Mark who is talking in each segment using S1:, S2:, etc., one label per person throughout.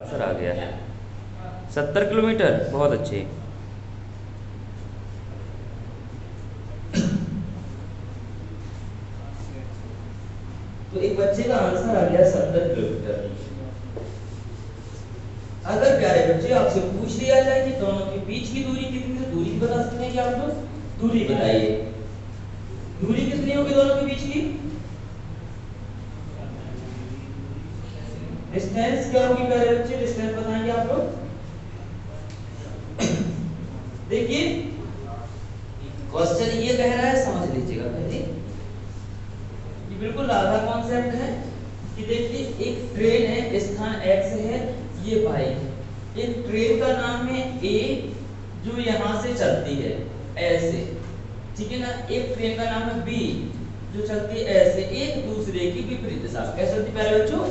S1: Answer आ गया है 70 kilometre. बहुत अच्छे। तो एक बच्चे का आंसर आ गया 70 किलोमीटर। अगर प्यारे बच्चे आपसे पूछ लिया जाए कि दोनों के बीच की दूरी कितनी है, दूरी बता सकते हैं क्या आप लोग? दूरी बताइए, दूरी कितनी होगी दोनों के बीच की? डिस्टेंस क्या होगी प्यारे बच्चे? डिस्टेंस बताएंगे आप लोग? देखिए क्वेश्चन ये कह रहा है, समझ लीजिएगा पहले, ये बिल्कुल आधा कॉन्सेप्ट है कि देखिए एक ट्रेन है, स्थान एक्स है, ये बाइक। एक ट्रेन का नाम है ए जो यहाँ से चलती है ऐसे, ठीक है ना। एक ट्रेन का नाम है बी जो चलती है ऐसे, एक दूसरे की विपरीत दिशा। कैसे चलती है प्यारे बच्चों?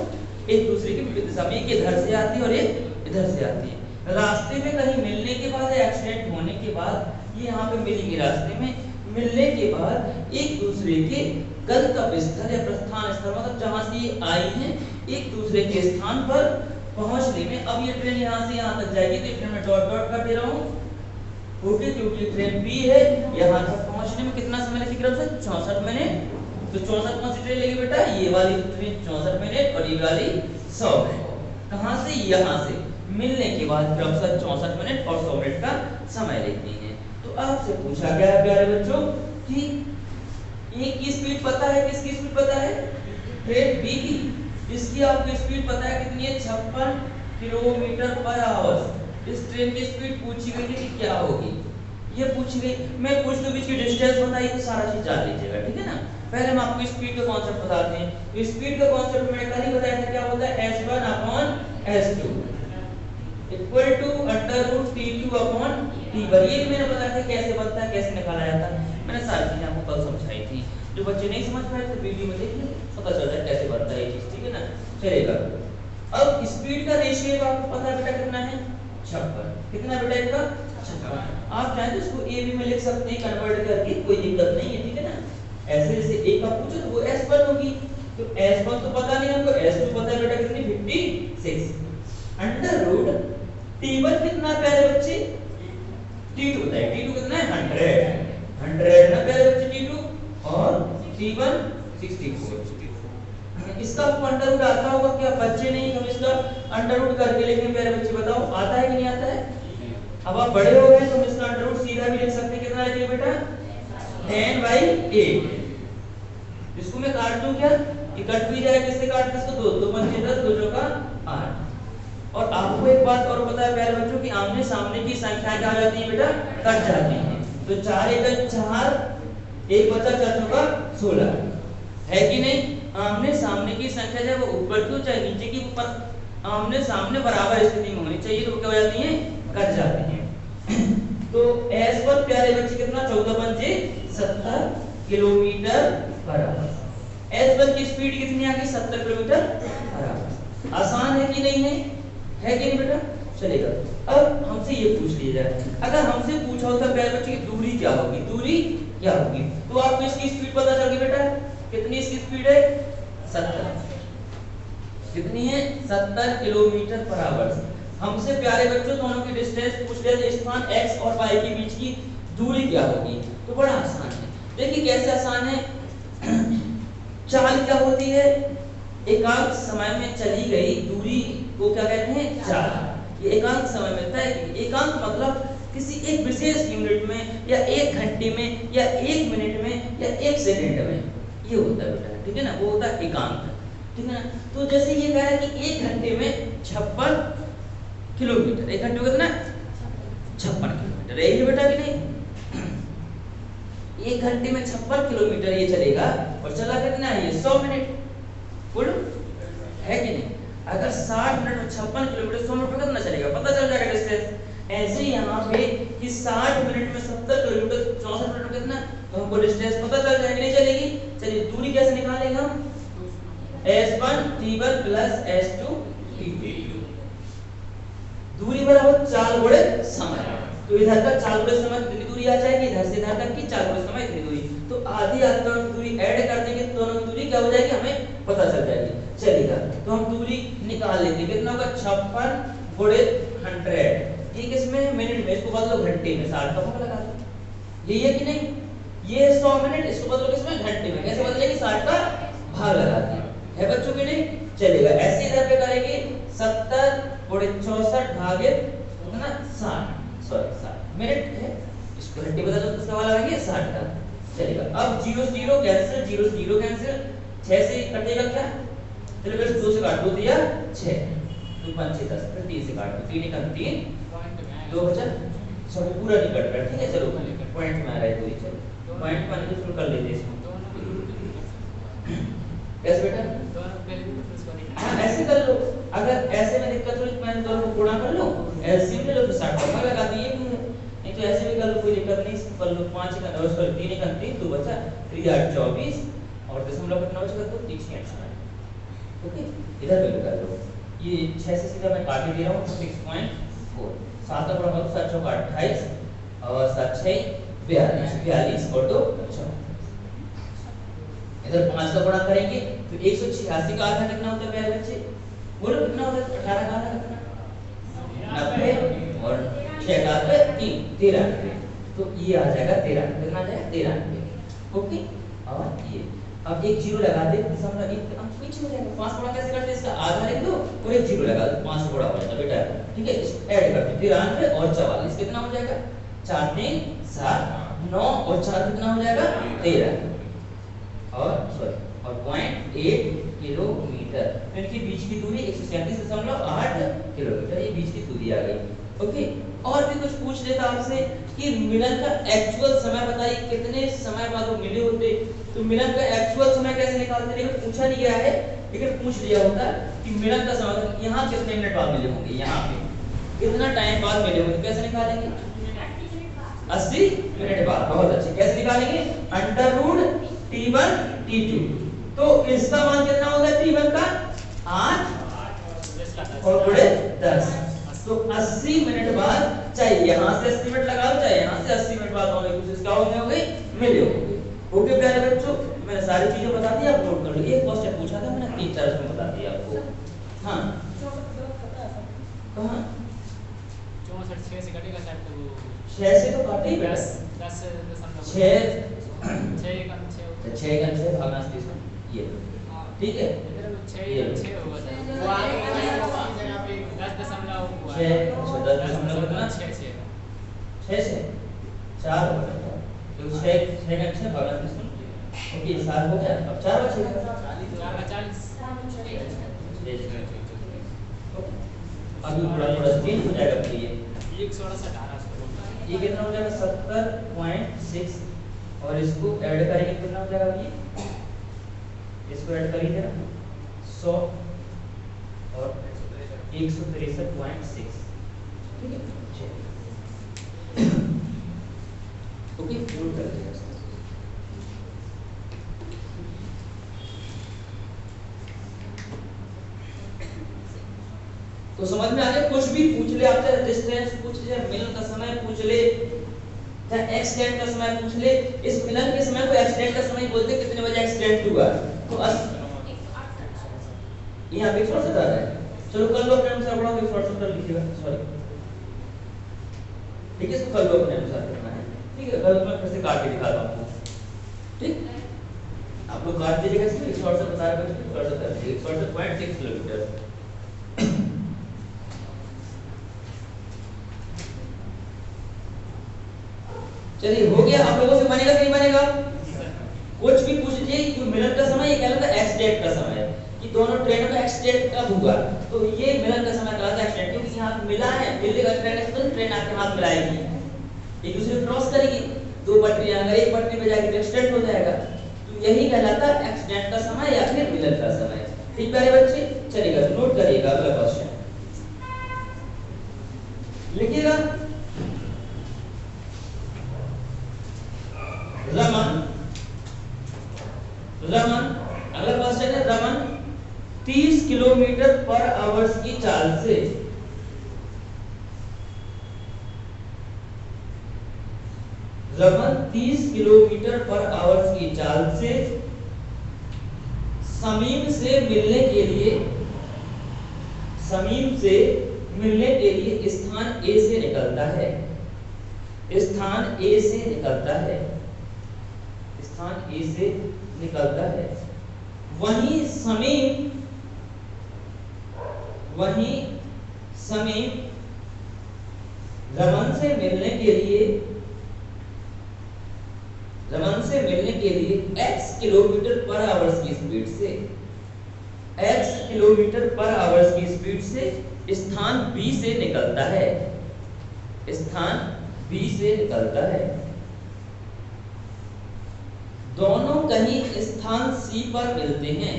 S1: एक दूसरे की विपरीत दिशा में, एक इधर से आती है और एक इधर से आती है। रास्ते में कहीं मिलने के बाद, एक्सीडेंट होने के बाद, ये यहाँ पे मिलेंगे, रास्ते में मिलने के बाद एक दूसरे के गंतव्य स्थल या प्रस्थान स्थल, मतलब जहां से ये आई है, एक दूसरे के स्थान पर पहुंचने में, अब ये ट्रेन यहाँ से यहाँ तक जाएगी तो ट्रेन में डॉट डॉट कर दे रहा हूँ, ओके, क्योंकि ट्रेन बी है, यहाँ तक पहुंचने में कितना समय लगेगा? 64 मिनट। तो 64 कौन सी ट्रेन लेगी बेटा? ये वाली ट्रेन 64 मिनट और ये वाली 100 मिनट। कहाँ से? यहाँ से मिलने के बाद फिर अब 64 मिनट और 100 मिनट का समय लेती है। तो आपसे पूछा गया है प्यारे बच्चों कि एक की स्पीड पता है, किसकी स्पीड पता है? ट्रेन बी की। इसकी आपको स्पीड पता है कितनी है? 56 किलोमीटर पर आवर। इस ट्रेन की स्पीड पूछी गई है कि क्या होगी, ये पूछी गई। मैं कुछ तो बीच की डिस्टेंस बताई तो सारा चीज जान लीजिएगा, ठीक है ना। पहले हम आपको स्पीड का कॉन्सेप्ट बताते हैं। तो स्पीड का कॉन्सेप्ट मैंने कल ही बताया था, क्या होता है? s1 upon s2 equal to under root t2 upon t1। ये भी मैंने बताया था कैसे बनता है, कैसे निकाला जाता है, मैंने सारी चीजें आपको कल समझाई थी। जो बच्चे नहीं समझ पाए थे वीडियो में देखिए, पता चल जाए कैसे बनता है ये चीज, ठीक है ना। चलेगा। अब स्पीड का रेशियो आपको पता है बेटा कितना है? 56। कितना बेटा इसका? 56। आप चाहे तो इसको ए बी में लिख सकते हैं कन्वर्ट करके, कोई दिक्कत नहीं है, ठीक है ना। ऐसे जैसे ए का पूछो तो वो s1 होगी, तो s1 तो पता नहीं हमको, s2 पता है बेटा कितनी? 56 अंडर रूट t1 कितना प्यारे बच्चे? t2 होता है। t2 कितना है? 100 ना प्यारे बच्चे t2, और t1 64। इसका अंडर रूट आता होगा क्या? बच्चे नहीं, हम इसका अंडर रूट करके लिखेंगे प्यारे बच्चे, बताओ आता है कि नहीं आता है? अब आप बड़े हो गए तो हम इसका अंडर रूट सीधा भी लिख सकते हैं। कितना लिखेंगे बेटा? 10/8। इसको मैं काट दूं क्या? ये कट भी जाए, किससे काट दे इसको? 2 2 5 10, 2 चौका 8। और आपको एक बात और पता है प्यारे बच्चों कि आमने सामने की संख्याएं क्या हो जाती हैं बेटा? कट जाती हैं। तो 4 1 4, एक बचा 4 चौका 16, है कि नहीं। आमने सामने की संख्या जब वो ऊपर की हो चाहे नीचे की, ऊपर आमने सामने बराबर स्थिति में होनी चाहिए, तो क्या हो जाती हैं? कट जाती हैं। तो s1 प्यारे बच्चे कितना? 14 पंजे 70 किलोमीटर पर आवर। s1 की स्पीड कितनी आ गई? 70 किलोमीटर पर आवर। आसान है कि नहीं है? है कि नहीं बेटा? चलेगा। अब हमसे ये पूछ लिया जाए, अगर हमसे पूछा होता प्यारे बच्चे की दूरी क्या होगी, दूरी क्या होगी, तो आपको इसकी स्पीड पता चल गई बेटा। कितनी इसकी स्पीड है? 70। कितनी है? 70 किलोमीटर पर आवर। हमसे प्यारे बच्चों दोनों की डिस्टेंस पूछ लिया, स्थान x और y के बीच की दूरी क्या होगी, तो बड़ा आसान है। देखिए कैसे आसान है। चाल क्या होती है? एकांक समय में चली गई दूरी को क्या कहते हैं? चाल। ये एकांक समय में तय की, एकांक मतलब किसी एक विशेष यूनिट में या एक घंटे में या एक मिनट में या एक सेकंड में, ये होता है बेटा, ठीक है ना, वो होता है एकांक, ठीक है ना। तो जैसे ये कह रहा है कि एक घंटे में 56 किलोमीटर, एक घंटे में कितना? 56 किलोमीटर, यही बेटा कि नहीं। एक घंटे में 56 किलोमीटर ये चलेगा, और चला कितना है ये? 100 मिनट, फुल, है कि नहीं। अगर 60 मिनट में 56 किलोमीटर, 100 मिनट में कितना चलेगा? पता चल जाएगा डिस्टेंस। ऐसे यहाँ पे कि 60 मिनट में 70 किलोमीटर, 64 मिनट में कितना, तो हमको डिस्टेंस पता चल जाएगी, नहीं चलेगी। चलिए दूरी कैसे निकालेंगे हम? s1 t1 plus s2 t2। दूरी बराबर चाल गुणे समय, तो इधर का चाल गुणे समय कितनी दूरी आ जाएगी? इधर से इधर तक की चाल गुणे समय इतनी दूरी, तो आधी आधी दोनों की दूरी ऐड कर देंगे तो दोनों की दूरी क्या हो जाएगी? हमें पता चल जाएगी। चलेगा, तो हम दूरी निकाल लेते हैं। कितना होगा 56 गुणे 100, ये किसमें मिनट में, इसको बदलो घंटे में, 60 का भाग लगा दो। यही है कि नहीं, ये 100 मिनट, इसको बदलो किसमें, घंटे में, कैसे बदलेगी, 60 का भाग लगाते हैं, है बच्चों के नहीं, चलेगा। ऐसे इधर पे करेंगे 70 गुणे 64 भागित कितना 60 मिनट है, इसको घंटे बदल दो, किसका भाग लगाएंगे 60 का, चलेगा। अब 0 0 कैंसिल, 0 0 कैंसिल, 6 से कटेगा क्या, चलो बस 2 से काट दो, दिया 6, 2 5 6 10, फिर 3 से काट दो, 3 1 3, 2 बचा, सब पूरा नहीं कट रहा, ठीक है, चलो पॉइंट में आ रहा है कोई, चलो पॉइंट में आने कर लेते हैं इसको, कैसे बेटा, हाँ ऐसे कर लो, अगर ऐसे में दिक्कत हो तो मैं दोनों को गुणा कर लो, एलसीएम ले लो तो 60 का भाग लगा दिए, नहीं तो ऐसे भी कर लो, कोई दिक्कत नहीं, कर लो 5 का 9 सॉरी 3 1 3, 2 बचा, 3 8 24 और दशमलव कितना बचा, तो 368, ओके, इधर वैल्यू कर लो, ये 6 से सीधा मैं काट दे रहा हूं 6.4, 7 का गुणा करो 7 चौका 28 और 7 6 42 और 2 4, इधर 5 का गुणा करेंगे तो 186 का आधा कितना होता है प्यारे बच्चे, बोलो कितना होता है, 18 का आधा कितना, 90 और 6 का आधा 3 93, तो ये आ जाएगा 93, कितना आ जाएगा 93, ओके। और ये अब एक जीरो लगा दे, दशमलव एक अंक पीछे हो जाएगा, 5 गुणा कैसे करते हैं, इसका आधा लिख दो और एक जीरो लगा दो, 5 गुणा हो जाएगा बेटा, ठीक है, ऐड कर दो 93 और 44 कितना हो जाएगा, 4 3 7 9 और 4 कितना हो जाएगा 13 और सॉरी और 0.8 किलोमीटर, तो इनके बीच की दूरी 137.8 किलोमीटर, ये बीच की दूरी आ गई, ओके। और भी कुछ पूछ लेता आपसे कि मिलन का एक्चुअल समय बताइए, कितने समय बाद वो मिले होते, तो मिलन का एक्चुअल समय कैसे निकालते, लेकिन पूछा नहीं गया है, लेकिन पूछ लिया होता कि मिलन का समय यहाँ कितने मिनट बाद मिले होंगे, यहाँ पे कितना टाइम बाद मिले होंगे, कैसे निकालेंगे, 80 मिनट बाद, बहुत अच्छे, कैसे निकालेंगे, अंडर T1 T2, तो इसका मान कितना होगा T1 का 8 और गुणे 10, तो 80 मिनट बाद, चाहे यहाँ से 80 मिनट लगाओ चाहे यहाँ से 80 मिनट बाद होंगे, कुछ इसका होने हो गई मिले होंगे, ओके प्यारे बच्चों, मैंने सारी चीजें बता दी, आप नोट कर लो, एक क्वेश्चन पूछा था मैंने 3-4 में बता दिया आपको, हाँ कहाँ
S2: 64 6 से कटेगा शायद, तो
S1: 6 से तो काटे ही
S2: 10
S1: 6 का 6 भागना 30, ये ठीक है,
S2: 6 होगा सर, वो आगे जगह पे 10.6 हुआ
S1: 6 से 4 हो गया, तो 6 का 6 भागना 30, ओके 7 हो गया, अब 4 बचेगा,
S2: 4 का 40,
S1: अभी थोड़ा चेंज हो जाएगा, फिर ये
S2: 118
S1: ये कितना हो जाएगा 70.6 और इसको ऐड करेंगे कितना हो जाएगा, ये इसको ऐड करेंगे ना 100 और 163.6, ठीक है, ओके नोट कर लीजिए। तो समझ में आ गया, कुछ भी पूछ ले आपसे, डिस्टेंस पूछ ले, मिलन का समय पूछ ले, या एक्सीडेंट का समय पूछ ले, इस मिलन के समय को एक्सीडेंट का समय बोलते, कितने बजे एक्सीडेंट हुआ, तो यहाँ पे शॉर्ट बता रहा है, चलो कर लो अपने अनुसार, बड़ा के शॉर्ट कर लीजिएगा, सॉरी ठीक है, इसको कर लो अपने अनुसार करना है, ठीक है, कल मैं फिर से काट के दिखाता हूँ आपको, ठीक, आप लोग काट दीजिएगा, इसमें शॉर्ट से बता रहा है, शॉर्ट से कर दीजिए, 1.6 किलोमीटर, चलिए हो गया, आप लोगों से बनेगा कि नहीं बनेगा, कुछ भी पूछ लीजिए, कि मिलन का समय, ये कहलाता है एक्सीडेंट का समय, कि दोनों ट्रेनों का एक्सीडेंट कब हुआ, तो ये मिलन का समय कहलाता है एक्सीडेंट, क्योंकि यहाँ मिला है, मिलने का ट्रेन आपके हाथ मिलाएगी, एक दूसरे को क्रॉस करेगी, दो पटरियां, अगर एक पटरी पे जाके एक्सीडेंट हो जाएगा, तो यही कहलाता है एक्सीडेंट का समय या फिर मिलन का समय, ठीक प्यारे बच्चे, चलेगा, तो नोट करिएगा अगला क्वेश्चन लिखिएगा, रमन अगला क्वेश्चन है, रमन 30 किलोमीटर पर आवर्स की चाल से रमन 30 किलोमीटर पर आवर्स की चाल से समीप से मिलने के लिए समीप से मिलने के लिए स्थान ए से निकलता है, स्थान ए से निकलता है, स्थान ए से निकलता है। वहीं समीप रमन से मिलने के लिए x किलोमीटर पर आवर्स की स्पीड से, x किलोमीटर पर आवर्स की स्पीड से स्थान B से निकलता है, स्थान B से निकलता है। दोनों कहीं स्थान C पर मिलते हैं,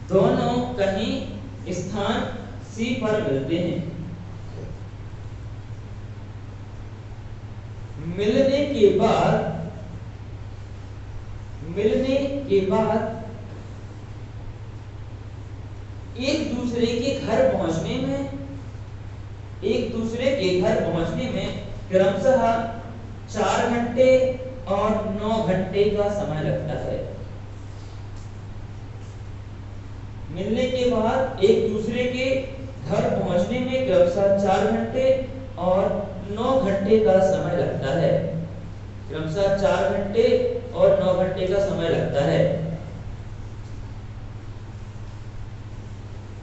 S1: दोनों कहीं स्थान C पर मिलते हैं। मिलने के बाद एक दूसरे के घर पहुंचने में क्रमशः 4 घंटे और 9 घंटे का समय लगता है। मिलने के बाद एक दूसरे के घर पहुंचने में क्रमशः 4 घंटे और 9 घंटे का समय लगता है, क्रमशः 4 घंटे और 9 घंटे का समय लगता है।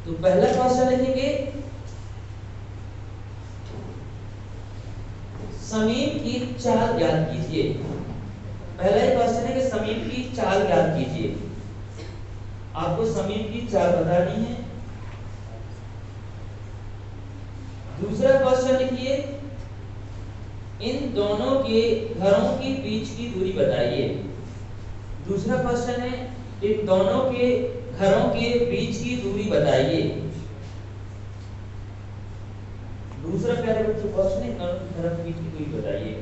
S1: तो पहला क्वेश्चन लिखेंगे, समीप की चाल ज्ञात कीजिए। पहला ही क्वेश्चन है कि समीप की चाल ज्ञात कीजिए। आपको समीप की चाल बतानी है। दूसरा क्वेश्चन लिखिए, इन दोनों के घरों के बीच की दूरी बताइए। दूसरा क्वेश्चन है, इन दोनों के घरों के बीच की दूरी बताइए। दूसरा प्यारे बच्चों क्वेश्चन है, घरों के बीच की दूरी बताइए।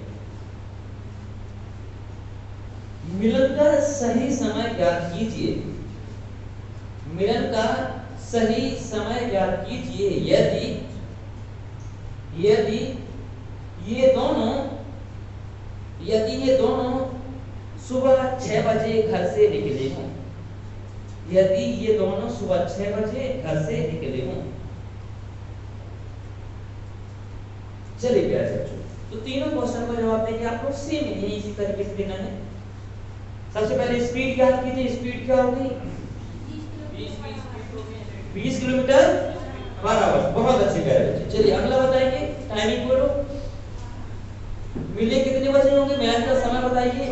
S1: मिलन का सही समय ज्ञात कीजिए। मिलन का सही समय ज्ञात कीजिए यदि ये दोनों सुबह 6 बजे घर से निकले हों, यदि ये दोनों सुबह 6 बजे घर से निकले हों। चलिए प्यारे बच्चों, तो तीनों क्वेश्चन का जवाब देंगे आप लोग सेम ही इसी तरीके से देना है। सबसे पहले स्पीड ज्ञात कीजिए। स्पीड क्या होगी? 20 किलोमीटर पर आवर। बहुत अच्छे प्यारे बच्चे। चलिए अगला बताएंगे, टाइमिंग बोलो। मिले कितने बजे होंगे? मिलन का समय बताइए।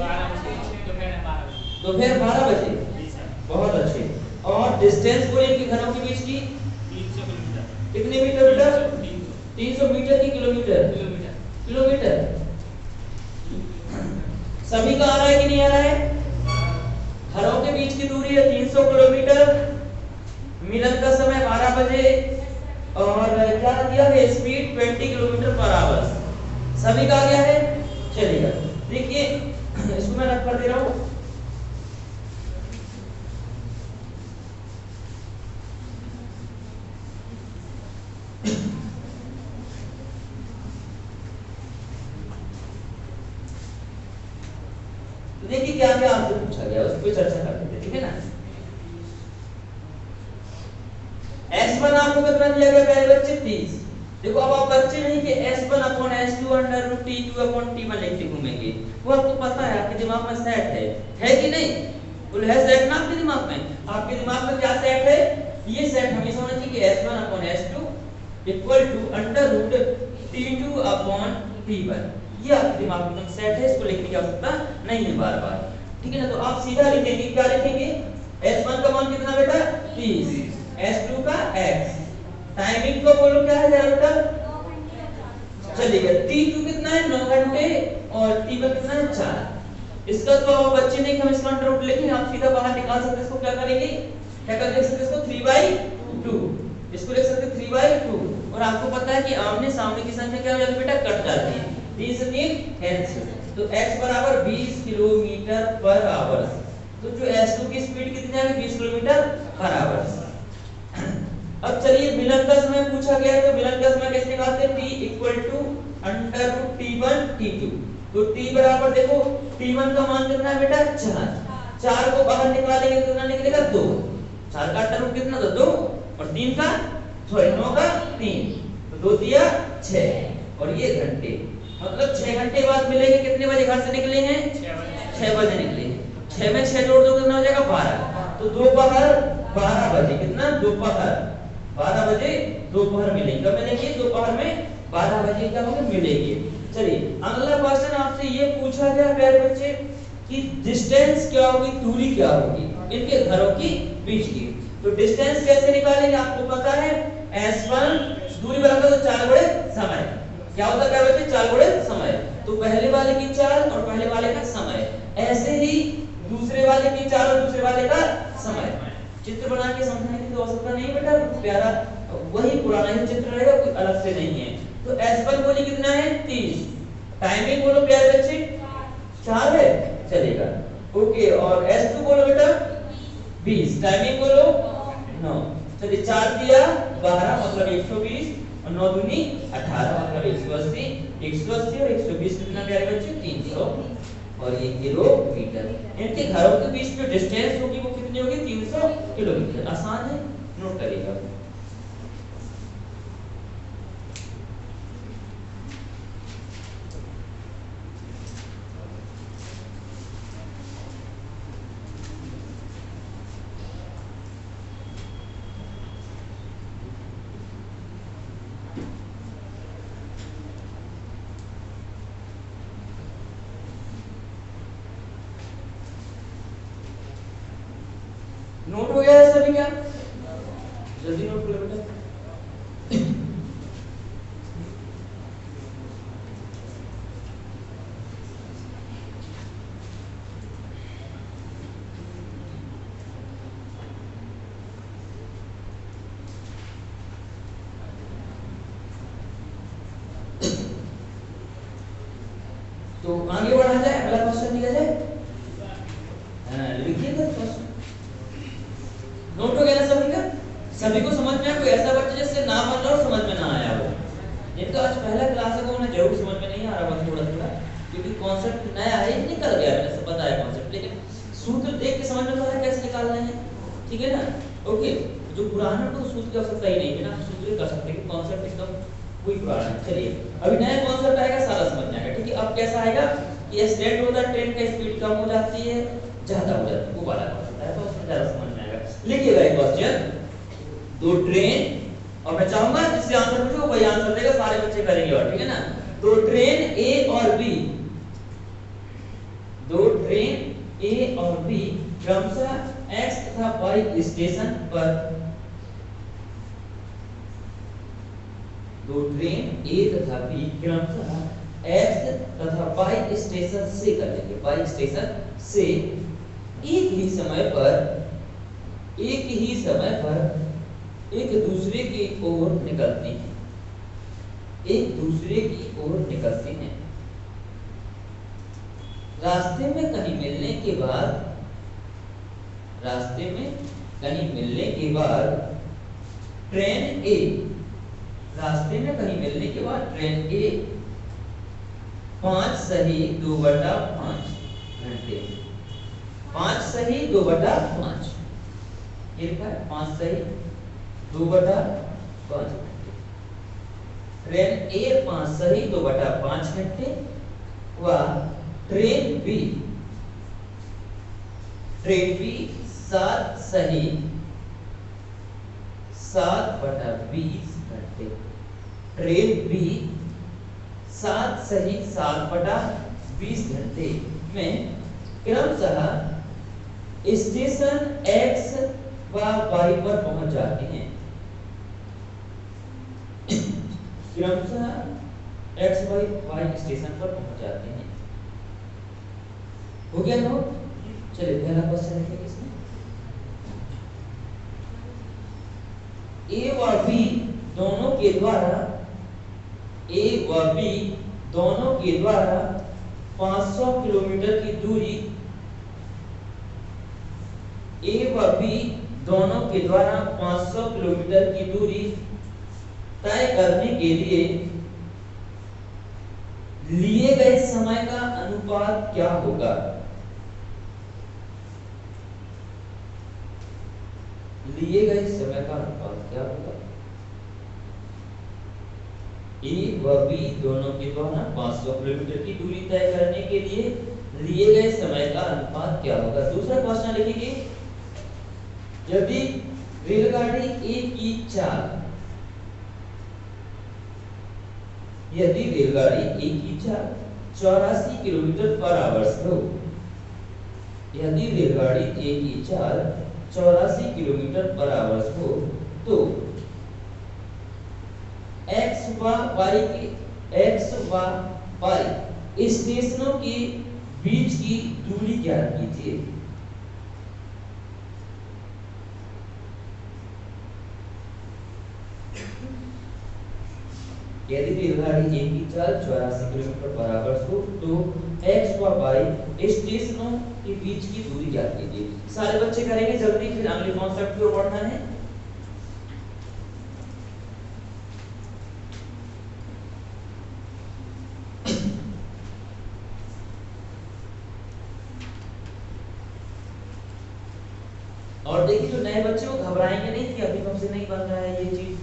S1: दोपहर 12 बजे। बहुत अच्छे। और डिस्टेंस बोले इनके घरों के बीच की
S2: 300 किलोमीटर।
S1: कितने मीटर बेटा? 300 मीटर की किलोमीटर? किलोमीटर। सभी का आ रहा है कि नहीं आ रहा है? घरों के बीच की दूरी है 300 किलोमीटर, मिलन का समय 12 बजे और क्या दिया है? Speed 20 kilometre per hour. सभी का आ गया है? चलिएगा, देखिए इसको मैं रख कर दे रहा हूं। तो देखिए क्या क्या आपसे पूछा गया, उस पर चर्चा करते थे, ठीक है ना। S1 आपको कितना दिया गया प्यारे बच्चे? 30। देखो अब आप बच्चे नहीं कि S1 upon S2 under root T2 upon T1 लिखते घूमेंगे। वो आपको पता है, आपके दिमाग में सेट है कि नहीं? बोले है सेट ना आपके दिमाग में? आपके दिमाग में क्या सेट है? ये सेट हमेशा होना चाहिए कि S1 upon S2 equal to under root T2 upon T1। ये आपके दिमाग में एकदम सेट है, इसको लिखने की आवश्यकता नहीं है बार बार, ठीक है ना। तो आप सीधा लिखेंगे, क्या लिखेंगे? S1 का मान कितना बेटा? 30, S2 का x। टाइमिंग को बोलो क्या है जरा बेटा? चलिएगा, T2 कितना है? 9 घंटे और T1 कितना है? 4। इसका तो आप बच्चे नहीं, हम इसका अंडर रूट लेकिन आप सीधा बाहर निकाल सकते हैं। इसको क्या करेंगे? क्या कर देख सकते हैं? इसको 3/2, इसको लिख सकते हैं 3/2। और आपको पता है कि आमने सामने की संख्या क्या हो जाती है बेटा? कट जाती है। 3 से 3 कैंसिल, तो x बराबर 20 किलोमीटर पर आवर। तो जो S2 की स्पीड कितनी है? 20 किलोमीटर पर आवर। अब चलिए मिलन का समय पूछा गया, तो मिलन का समय कैसे निकालते हैं? T equal to under root T1 T2। तो T बराबर देखो T1 का मान कितना है बेटा? 4। 4 को बाहर निकालेंगे तो कितना निकलेगा? 2। 4 का अंडर रूट कितना था? 2 और 3 का सॉरी 9 का 3, तो 2 दिया 6 और ये घंटे, मतलब 6 घंटे बाद मिलेंगे। कितने बजे घर से निकले हैं? 6 बजे निकले हैं। 6 में 6 जोड़ दो कितना हो जाएगा? 12। तो दोपहर 12 बजे, कितना? दोपहर 12 बजे दोपहर मिलेंगे। कब मिलेंगे? दोपहर में 12 बजे क्या होंगे? मिलेंगे। चलिए अगला क्वेश्चन आपसे ये पूछा गया प्यारे बच्चे कि डिस्टेंस क्या होगी, दूरी क्या होगी इनके घरों की बीच की। तो डिस्टेंस कैसे निकालेंगे? आपको पता है S1 दूरी बराबर तो 4 गुणे समय। क्या होता है प्यारे बच्चे? 4 गुणे समय। तो पहले वाले की 4 और पहले वाले का समय, ऐसे ही दूसरे वाले की 4 और दूसरे वाले का समय। चित्र बना के समझाने की आवश्यकता नहीं बेटा, प्यारा वही पुराना ही चित्र रहेगा, कोई अलग से नहीं है। तो S1 बोली कितना है? 30। टाइमिंग बोलो प्यारे बच्चे 4 है, चलेगा। ओके, और S2 बोलो बेटा 20। टाइमिंग बोलो 9। चलिए 4 दिया 12 मतलब 120 और 9 दूनी 18 मतलब 180। 180 और 120 कितना प्यारे बच्चे? 300 और ये किलोमीटर। इनके घरों के बीच जो डिस्टेंस होगी वो कितनी होगी? 300 किलोमीटर। आसान है, नोट करिएगा। नोट हो गया है सभी क्या? जल्दी नोट करो बेटा। तो आगे बढ़ा जाए, अगला क्वेश्चन लिया जाए। लिखिएगा क्वेश्चन। नोट हो गया ना सभी का? सभी को समझ में आया? कोई ऐसा बच्चा जिससे ना बन रहा और समझ में ना आया हो? जिनका आज पहला क्लास है वो उन्हें जरूर समझ में नहीं आ रहा होगा थोड़ा थोड़ा, क्योंकि कॉन्सेप्ट नया है, निकल गया, मैंने सब बताया कॉन्सेप्ट, लेकिन सूत्र देख के समझ में तो आ रहा है कैसे निकालना है। ठीक है ना? ओके, जो पुराना तो सूत्र की आवश्यकता ही नहीं है ना, सूत्र कर सकते हैं, कॉन्सेप्ट एकदम वही पुराना है। चलिए अभी नया कॉन्सेप्ट आएगा, सारा समझ में आएगा। ठीक है, अब कैसा आएगा कि एक्सीडेंट होता है, ट्रेन का स्पीड कम हो जाती है, ज्यादा हो जाती है, वो वाला कॉन्सेप्ट है, तो उसमें ज्यादा समझ में आएगा। लिखिएगा एक क्वेश्चन, दो ट्रेन, और मैं चाहूंगा जिससे आंसर पूछो वही आंसर देगा, सारे बच्चे करेंगे, और ठीक है ना? दो ट्रेन ए और बी, दो ट्रेन ए और बी क्रमशः एक्स तथा वाई स्टेशन पर, दो ट्रेन ए तथा बी क्रमशः एक्स तथा वाई स्टेशन से, कर लेंगे वाई स्टेशन से एक ही समय पर एक दूसरे की ओर निकलती हैं, एक दूसरे की ओर निकलती हैं। रास्ते में कहीं मिलने के बाद, रास्ते में कहीं मिलने के बाद ट्रेन ए, रास्ते में कहीं मिलने के बाद ट्रेन ए 5 सही 2/5 घंटे, 5 सही 2/5, ये लिखा है 5 सही 2/5 घंटे। ट्रेन ए 5 सही 2/5 घंटे व ट्रेन बी 7 सही 7/20 घंटे, ट्रेन बी 7 सही 7/20 घंटे में क्रमशः स्टेशन एक्स व वाई पर पहुंच जाते हैं। क्रमशः एक्स वाई स्टेशन पर पहुंच जाते हैं। हो गया नोट? चलिए पहला क्वेश्चन लिखेंगे इसमें, ए व बी दोनों के द्वारा, ए व बी दोनों के द्वारा 500 किलोमीटर की दूरी, ए व बी दोनों के द्वारा 500 किलोमीटर की दूरी तय करने के लिए गए समय का अनुपात क्या होगा? लिए गए समय का अनुपात क्या होगा? ए व बी दोनों के द्वारा 500 किलोमीटर की दूरी तय करने के लिए लिए गए समय का अनुपात क्या होगा। दूसरा क्वेश्चन लिखेंगे, यदि रेलगाड़ी ए की चाल यदि रेलगाड़ी ए की चाल 84 किलोमीटर पर आवर्स हो, यदि रेलगाड़ी ए की चाल 84 किलोमीटर पर आवर्स हो तो एक्स व वाई स्टेशनों के बीच की दूरी ज्ञात कीजिए। यदि रेलगाड़ी ए की चाल 84 किलोमीटर पर आवर्स हो तो एक्स व वाई स्टेशनों के बीच की दूरी ज्ञात कीजिए। सारे बच्चे करेंगे जल्दी, फिर अगले कॉन्सेप्ट की ओर बढ़ना है। और देखिए जो नए बच्चे वो घबराएंगे नहीं कि अभी हमसे नहीं बन रहा है ये चीज।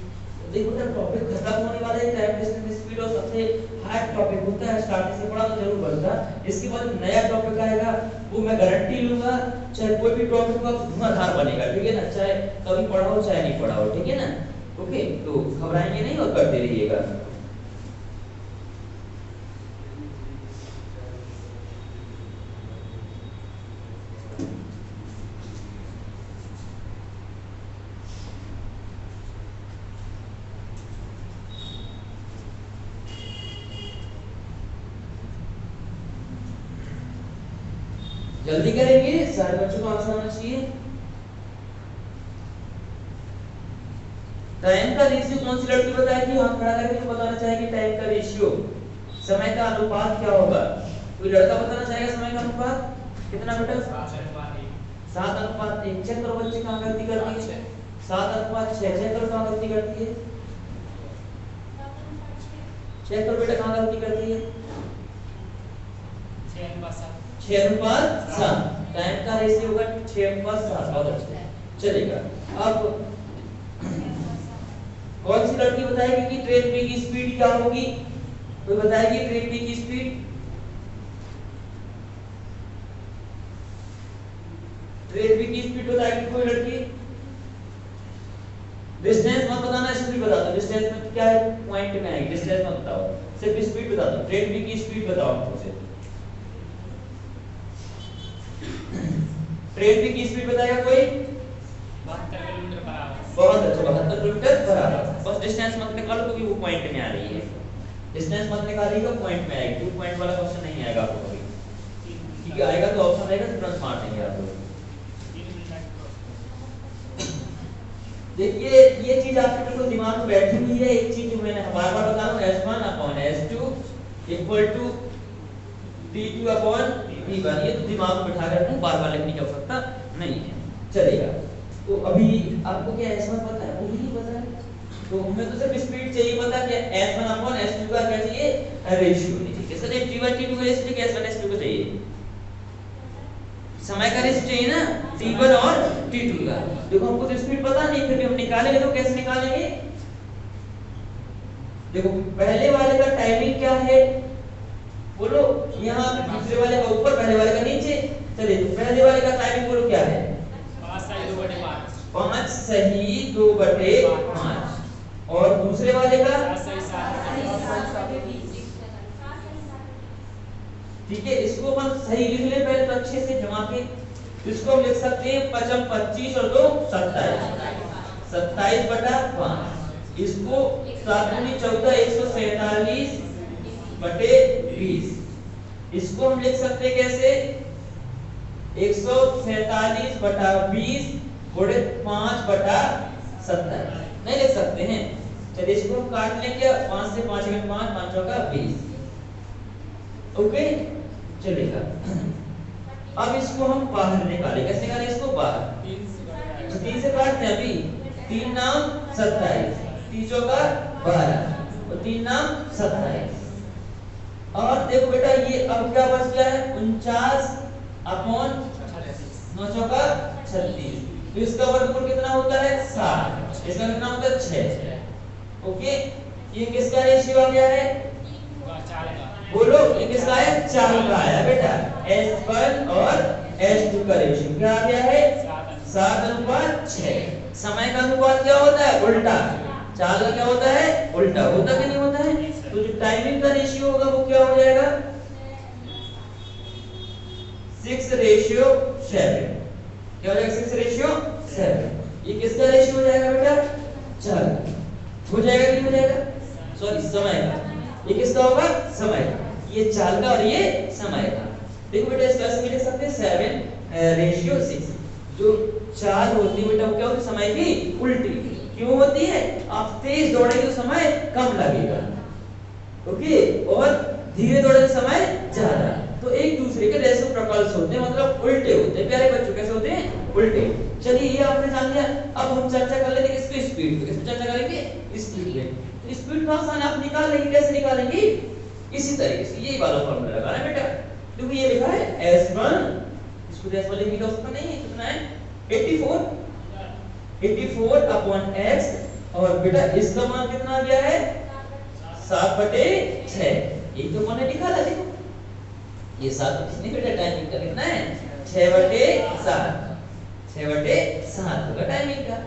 S1: देखो जब टॉपिक खत्म होने वाला है, टाइम डिस्टेंस स्पीड और सबसे हार्ड टॉपिक होता है, स्टार्टिंग से पढ़ा तो जरूर बनता। इसके बाद नया टॉपिक आएगा वो मैं गारंटी लूंगा, चाहे कोई भी टॉपिक हो धुआंधार बनेगा, ठीक है ना, चाहे कभी पढ़ा हो चाहे नहीं पढ़ा हो, ठीक है ना। ओके, तो घबराएंगे नहीं और करते रहिएगा। जल्दी करेंगे, सारे बच्चों को आंसर आना चाहिए। टाइम का रेशियो कौन सी लड़की बताएगी, हाथ खड़ा करके जो बताना चाहेगी टाइम का रेशियो, समय का अनुपात क्या होगा। कोई लड़का बताना चाहेगा समय का अनुपात कितना बेटा? 7:1। चेक करो बच्चे कहाँ गलती करती है। 7:6। चेक करो कहाँ गलती करती है, चेक करो बेटा कहाँ गलती करती है। 6:7। टाइम का रेशियो होगा 6:7। बहुत अच्छा चलेगा। अब कौन सी लड़की बताएगी कि ट्रेन बी की स्पीड क्या होगी? कोई बताएगी ट्रेन बी की स्पीड? ट्रेन बी की स्पीड बताएगी कोई लड़की? डिस्टेंस मत बताना, स्पीड बता दो। डिस्टेंस में क्या है, पॉइंट में आएगी, डिस्टेंस मत बताओ, सिर्फ स्पीड बता दो। ट्रेन बी की स्पीड बताओ मुझे। ट्रेन बी की स्पीड बताएगा कोई?
S2: 72 किलोमीटर पर आवर।
S1: बहुत अच्छा, 72 किलोमीटर पर आवर। बस डिस्टेंस मत निकालो क्योंकि वो पॉइंट में आ रही है। डिस्टेंस मत निकालिएगा, पॉइंट में आएगी। 2 पॉइंट वाला क्वेश्चन नहीं आएगा आपको कभी, क्योंकि आएगा तो ऑप्शन आएगा, तुरंत मार देंगे आप लोग। देखिए ये चीज आपके बिल्कुल दिमाग में बैठी हुई है। एक चीज जो मैंने बार बार बता रहा हूँ, S1/S2 इक्वल टू T2/T1। ये तो दिमाग में बिठा कर बार बार लिखने की आवश्यकता नहीं है, चलेगा। तो अभी आपको क्या S1 पता है, वो भी नहीं पता है, तो हमें तो सिर्फ स्पीड चाहिए पता कि S1/S2 का क्या चाहिए, रेशियो नहीं चाहिए। सर T1/T2 का रेशियो कि S1/S2 का चाहिए? समय का रेशियो चाहिए ना, T1 और T2 का। देखो हमको तो स्पीड पता नहीं, फिर भी हम निकालेंगे तो कैसे निकालेंगे? देखो पहले वाले का टाइमिंग क्या है बोलो, यहाँ दूसरे वाले का ऊपर, पहले वाले का नीचे। चलिए तो पहले वाले का टाइमिंग बोलो क्या है?
S2: 5 सही 2/5।
S1: 5 सही 2/5। और दूसरे वाले का
S2: 7 सही 7।
S1: ठीक है, इसको अपन सही लिख ले पहले तो अच्छे से जमा के। इसको हम लिख सकते हैं 5 25 और 2 27। 27/5। इसको 7 × 14 147/20। इसको हम लिख सकते हैं कैसे? 147/20 गुणे 5/27। नहीं लिख सकते हैं, चलिए इसको हम काट लेंगे। 5 से 5 में 5, 5 चौका 20। ओके चलेगा। अब इसको हम बाहर निकालें, कैसे निकालें इसको बाहर? 3 से काटते हैं अभी। 3 नाम 27, 3 चौका 12 और 3 नाम 27। और देखो बेटा ये अब क्या बच गया है, 49/9 चौका 36। तो इसका वर्गमूल कितना होता है? 7। इसका कितना होता है? 6। ओके ये किसका रेशियो आ गया है?
S2: चाल का।
S1: बोलो ये किसका है? चाल का आया बेटा। S1 और S2 का रेशियो क्या आ गया है? 7:6। समय का अनुपात क्या होता है? उल्टा। चाल का क्या होता है? उल्टा। होता कि नहीं होता है? तो जो टाइमिंग का रेशियो होगा वो क्या हो जाएगा? 6:7। क्या हो जाएगा? 6:7। ये किसका रेशियो हो जाएगा बेटा? चाल हो जाएगा कि नहीं हो जाएगा? सॉरी समय का। ये किसका होगा? समय का। ये चाल का और ये समय का। देखो बेटा इसका ऐसे लिख सकते हैं 7:6। जो चाल होती है बेटा वो क्या होती है? समय की उल्टी। क्यों होती है? आप तेज दौड़ेंगे तो समय कम लगेगा, ओके, और धीरे दौड़े तो समय ज्यादा। तो एक दूसरे के रेसिप्रोकल्स होते हैं, मतलब उल्टे होते हैं। प्यारे बच्चों कैसे होते हैं? उल्टे। चलिए ये आपने जान लिया। अब हम चर्चा कर लेते हैं किसकी? स्पीड पे। किसकी चर्चा करेंगे? स्पीड पे। तो स्पीड का आसान आप निकाल लेंगे। कैसे निकालेंगे? इसी तरीके से यही वाला फॉर्मूला लगाना है बेटा। देखो ये लिखा है S1, इसको S1 लिखने का उसका नहीं है, कितना है? 84/x, और बेटा इसका मान कितना आ गया है? 7/6। यही तो मैंने निकाला। देखो ये 7 कितने बेटा टाइमिंग का कितना है? 6/7। 6/7 होगा टाइमिंग का।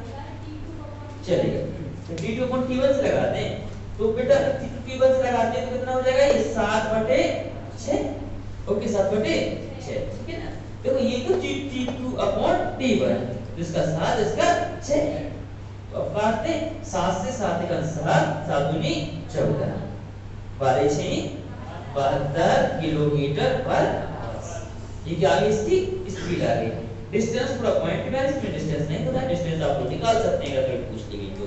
S1: चलिए तो T2/T1 से लगाते हैं। तो बेटा T2T1 से लगाते हैं तो कितना हो जाएगा? ये 7/6। ओके 7/6, ठीक है ना? देखो ये तो T2/T1, जिसका 7 इसका 6। तो अब काटते हैं। 7 से 7 का 7, 7 दूनी 14, 12×6 72 किलोमीटर/आवर। ये क्या आ गई? इसकी स्पीड आ गई। डिस्टेंस पूरा पॉइंट में, इसमें डिस्टेंस नहीं पता, डिस्टेंस आप लोग निकाल सकते हैं अगर पूछ ली गई तो।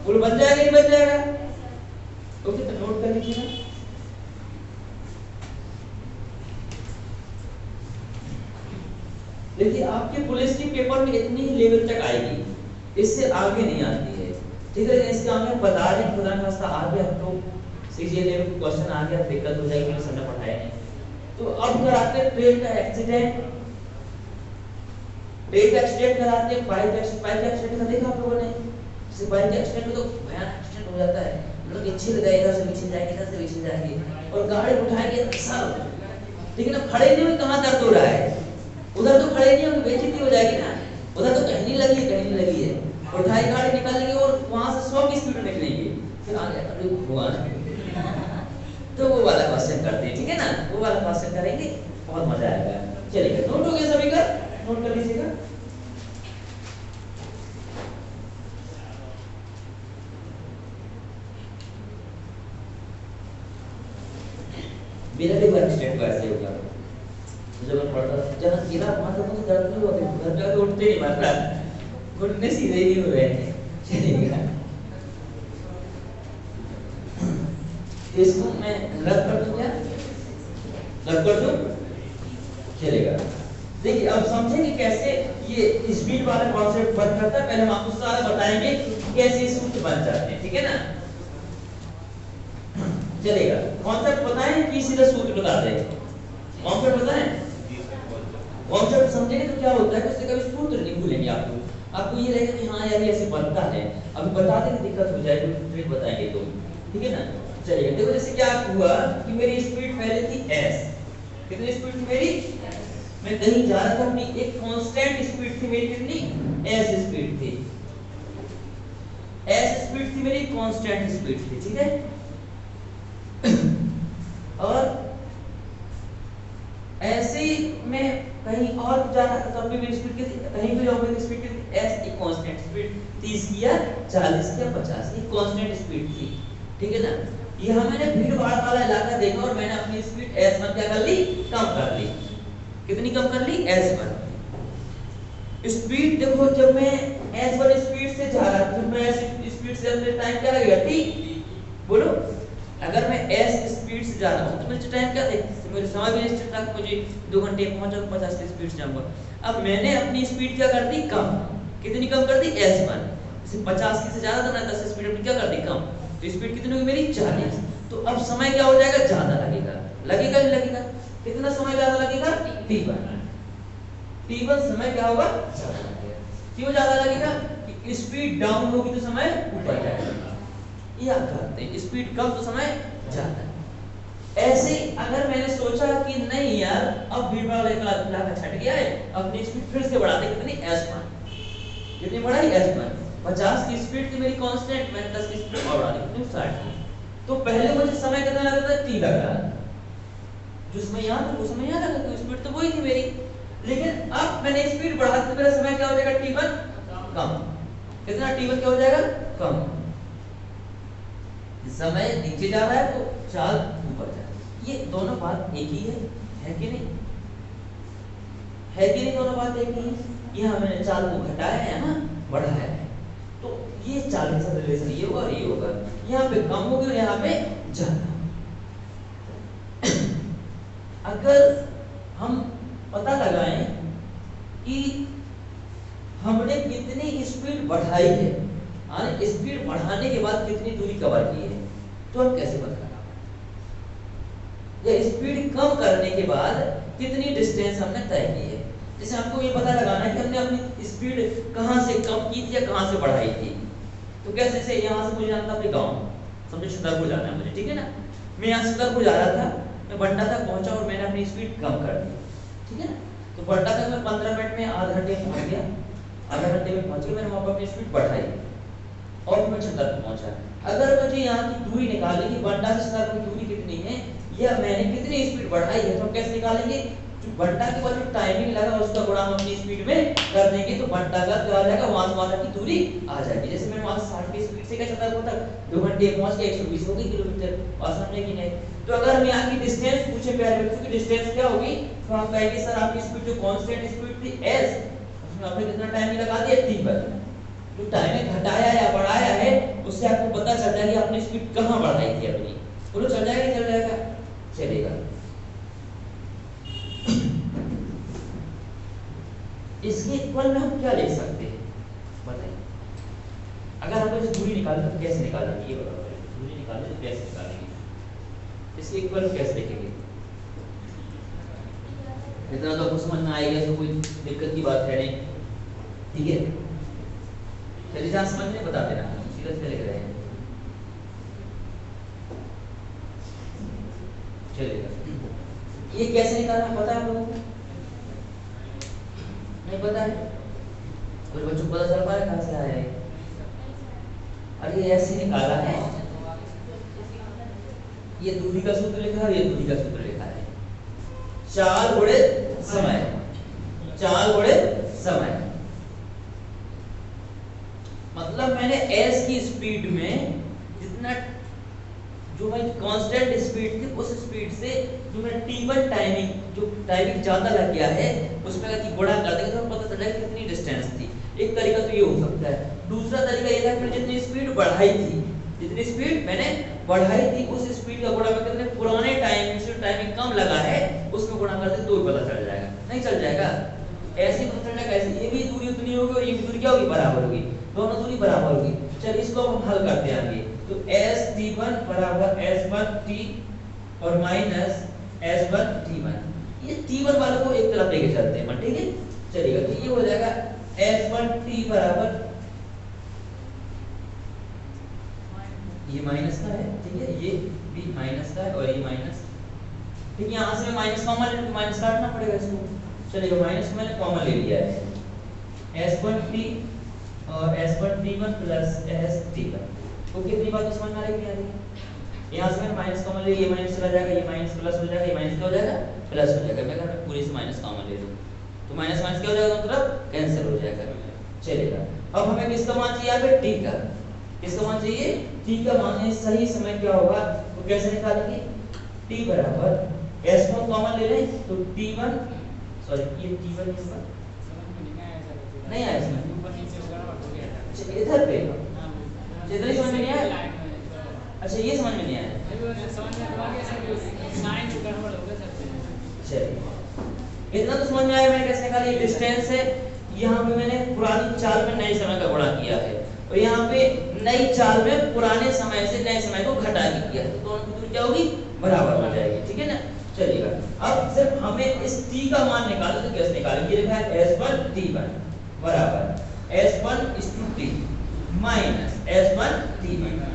S1: पुल बन जाएगा नहीं बन जाएगा? ओके तो नोट कर लीजिए। देखिए आपके पुलिस की पेपर में इतनी ही लेवल तक आएगी, इससे आगे नहीं आती है, ठीक है? इसके आगे बता रहे खुदा का रास्ता आगे हम लोग सीजीए लेवल क्वेश्चन आ गया दिक्कत हो जाएगी, क्योंकि हमने पढ़ाया नहीं। तो अब कराते हैं ट्रेन का एक्सीडेंट। ट्रेन का एक्सीडेंट कराते हैं। बाइक एक्सीडेंट का देखा आप लोगों ने? जैसे बाइक एक्सीडेंट में तो भयानक एक्सीडेंट हो जाता है, लोग छिल गए, इधर से भी छिल जाएंगे, इधर से भी छिल जाएंगे, और गाड़ी उठाएंगे सब, लेकिन अब खड़े नहीं हुए, कहाँ दर्द हो रहा है? उधर तो खड़े नहीं होंगे, बेइज्जती हो जाएगी ना। उधर तो कहीं नहीं लगी है, कहीं नहीं लगी है, उठाई गाड़ी निकालेंगे और वहां से 100 की स्पीड में निकलेंगे, फिर आ गया अरे भगवान। तो वो वाला क्वेश्चन करते हैं, ठीक है ना? वो वाला क्वेश्चन करेंगे, बहुत मजा आएगा। चलिए नोट हो गया सभी का? नोट कर लीजिएगा। मेरा भी एक्सीडेंट वैसे हो गया जब मैं पढ़ता था, जहाँ गिरा वहां तो मुझे दर्द नहीं होते, घर पे तो उठते नहीं, मतलब घुटने सीधे ही नहीं हो रहे हैं। चलिएगा इसको मैं रद्द कर दूं क्या? रद्द कर दूं? चलेगा। देखिए अब समझेंगे कैसे ये स्पीड वाला कॉन्सेप्ट वर्क करता है। पहले हम आपको सारा बताएंगे कैसे सूत्र बन जाते हैं, ठीक है ना? चलेगा, कॉन्सेप्ट बताएं कि सीधा सूत्र बता दें? कॉन्सेप्ट बताएं? कॉन्सेप्ट समझेंगे तो क्या होता है, उससे कभी सूत्र नहीं भूलेंगे आपको ये रहेगा कि हाँ यार ये ऐसे बनता है। अभी बता दें तो दिक्कत हो जाएगी, फिर बताएंगे तो, ठीक है ना? चलिए देखो जैसे क्या हुआ कि मेरी स्पीड पहले थी s। कितनी स्पीड थी मेरी? मैं कहीं जा रहा था, अपनी एक कांस्टेंट स्पीड थी मेरी, कितनी? s स्पीड थी। s स्पीड थी मेरी, कांस्टेंट स्पीड थी, ठीक है? और ऐसे ही मैं कहीं और जा रहा था, तब भी मेरी स्पीड कितनी? कहीं भी जाऊं मेरी स्पीड कितनी? s एक कांस्टेंट स्पीड, 30 या 40 या 50 एक कांस्टेंट स्पीड थी, ठीक है ना? यहाँ मैंने भीड़ भाड़ वाला इलाका देखा और मैंने अपनी स्पीड s1 क्या कर ली? कम कर ली। कितनी कम कर ली? s1 speed. देखो जब मैं s1 स्पीड से जा रहा था, मैं स्पीड से अपने टाइम क्या लगेगा? t। बोलो अगर मैं s स्पीड से जा रहा हूँ तो मुझे टाइम क्या देगा? मेरे समय भी निश्चित था, मुझे 2 घंटे पहुंचा 50 की स्पीड से जाऊंगा। अब मैंने अपनी स्पीड क्या कर दी? कम। कितनी कम कर दी? s1। जैसे 50 की से ज्यादा था ना, 10 स्पीड अपनी क्या कर दी? कम। तो स्पीड कितनी होगी मेरी? 40। तो अब समय क्या हो जाएगा? ज्यादा लगेगा। लगेगा नहीं लगेगा? कितना समय ज्यादा लगेगा? t1। t1 समय क्या होगा? ज्यादा लगेगा। क्यों ज्यादा लगेगा? स्पीड डाउन होगी तो समय ऊपर जाएगा, याद करते हैं, स्पीड कम तो समय ज्यादा। ऐसे अगर मैंने सोचा कि नहीं यार अब भीड़ भाड़ इलाका छट गया है, अपनी स्पीड फिर से बढ़ा दे, कितनी s1, कितनी बढ़ाई s1, 50 की स्पीड थी मेरी कांस्टेंट, मैंने 10 की स्पीड और बढ़ा दी, कितनी 60 की। तो पहले मुझे समय कितना लगा था, t लग रहा था, जो समय यहाँ था वो समय यहाँ लगा था, स्पीड तो वही थी मेरी। लेकिन अब मैंने स्पीड बढ़ा दी तो मेरा समय क्या हो जाएगा, t1 कम, कितना t1 क्या हो जाएगा, कम। समय नीचे जा रहा है तो चाल ऊपर जा रहा है, ये दोनों बात एक ही है कि नहीं, है कि नहीं, दोनों बात एक ही है। यहाँ मैंने चाल को घटाया है ना, बढ़ाया है, तो ये चाल के साथ रिलेशन ये होगा और ये होगा, यहाँ पे कम होगी और यहाँ पे ज्यादा। अगर हम पता लगाएं कि हमने कितनी स्पीड बढ़ाई है, स्पीड बढ़ाने के बाद कितनी दूरी कवर की है, तो हम कैसे पता लगा, या स्पीड कम करने के बाद कितनी डिस्टेंस हमने तय की है। जैसे हमको ये पता लगाना है कि हमने अपनी स्पीड कहाँ से कम की थी या कहाँ से बढ़ाई थी, तो कैसे से यहाँ से मुझे जाना था अपने गाँव, समझे छतरपुर जाना है मुझे, ठीक है ना, मैं यहाँ से छतरपुर जा रहा था, मैं बंडा तक पहुंचा और मैंने अपनी स्पीड कम कर दी, ठीक है ना, तो बंडा तक मैं 15 मिनट में, आधे घंटे में पहुंच गया, आधे घंटे में पहुंच के मैंने वहां पर अपनी स्पीड बढ़ाई और मैं छतरपुर पहुंचा। अगर मुझे यहाँ की दूरी निकालनी कि बंडा से छतरपुर की दूरी कितनी है या मैंने कितनी स्पीड बढ़ाई है, तो हम कैसे निकालेंगे, जो बंडा के बाद जो टाइमिंग लगा उसका गुणा हम अपनी स्पीड में कर देंगे, तो बंडा का क्या आ जाएगा, वहां से वहां की दूरी आ जाएगी। जैसे मैंने वहां से 60 की स्पीड से क्या छतरपुर तक 2 घंटे पहुंच के 120 हो गई किलोमीटर, बात समझे कि नहीं। तो अगर हम यहाँ की डिस्टेंस पूछे प्यारे बच्चों की डिस्टेंस क्या होगी, तो हम कहेंगे सर आपकी स्पीड जो कांस्टेंट स्पीड थी s, उसमें आपने कितना टाइम लगा दिया t पर, जो टाइम घटाया या बढ़ाया है उससे आपको पता चल जाएगा आपने स्पीड कहाँ बढ़ाई थी अपनी, बोलो चल जाएगा, चल जाएगा, चलेगा। इसके इक्वल में हम क्या लिख सकते हैं बताइए, अगर हम इस दूरी निकालें तो कैसे निकालेंगे, ये बताओ, दूरी निकालें तो कैसे निकालेंगे, इसके इक्वल में कैसे लिखेंगे, इतना तो आपको समझ में आएगा, तो कोई दिक्कत की बात है नहीं, ठीक है। चलिए जहाँ समझ में बता देना, सीधा सीधा लिख रहे हैं, चलिए ये कैसे निकालना पता है आप लोगों को, नहीं पता है, कुछ बच्चों को पता चल पा रहा है कहाँ से आया है, अरे ऐसे निकाला है, ये दूरी का सूत्र लिखा है, ये दूरी का सूत्र लिखा है, चाल गुणे समय, चाल गुणे समय, मतलब मैंने s की स्पीड में जितना जो मैं कांस्टेंट स्पीड थी उस स्पीड से जो मैं t1 टाइमिंग, जो टाइमिंग ज्यादा लग गया है उसमें अगर गुणा कर देंगे तो पता चल जाएगा कितनी डिस्टेंस थी। एक तरीका तो ये हो सकता है, दूसरा तरीका ये था कि जितनी स्पीड बढ़ाई थी, जितनी स्पीड मैंने बढ़ाई थी उस स्पीड का गुणा करके कितने पुराने टाइमिंग से टाइमिंग कम लगा है उसमें गुणा कर दे तो पता चल जाएगा, नहीं चल जाएगा, ऐसे पता चल जाएगा, ऐसे ये भी दूरी उतनी होगी और ये भी दूरी क्या होगी, बराबर होगी, दोनों दूरी बराबर होगी। चलिए इसको हम हल करते हैं आगे, तो s_t1 बराबर s1t और माइनस s1t1, ये t1 वालों को एक तरफ लेके चलते हैं, ठीक है, चलिएगा, तो ये हो जाएगा s1t बराबर, ये माइनस का है, ठीक है, ये भी माइनस का है और ये माइनस, ठीक है, यहाँ से मैं माइनस कॉमन ले लूँ, माइनस काटना पड़ेगा इसको, चलिएगा, माइनस मैंने कॉमन ले लिया है, s1t और s1t1 प्लस st1, तो कितनी बात समझ में आ रही है, यहाँ से मैंने माइनस कॉमन ले, ये माइनस चला जाएगा, ये माइनस प्लस हो जाएगा, ये माइनस क्या हो जाएगा, प्लस हो जाएगा, मैं अगर मैं पूरी से माइनस कॉमन ले लूँ तो माइनस माइनस क्या हो जाएगा, मतलब कैंसिल हो जाएगा, चलेगा। अब हमें किसका मान चाहिए, यहाँ पे t का, किसका मान चाहिए, t का मान है, सही समय क्या होगा, तो कैसे निकालेंगे, t बराबर s1 कॉमन ले लें तो t1, सॉरी ये t1 इसका नहीं आया इसमें, इधर पे इधर समझ में नहीं आया, अच्छा ये समझ में नहीं आया, चलिए इतना तो समझ में आया, मैंने कैसे निकाली, डिस्टेंस है, यहाँ पे मैंने पुरानी चाल में नए समय का गुणा किया है और यहाँ पे नई चाल में पुराने समय से नए समय को घटा के किया है, तो दोनों की दूरी क्या होगी, बराबर हो जाएगी, ठीक है ना, चलिएगा। अब सिर्फ हमें इस t का मान निकालना, तो कैसे निकालेंगे, लिखा है s1t1 बराबर S1 T minus S1 T1।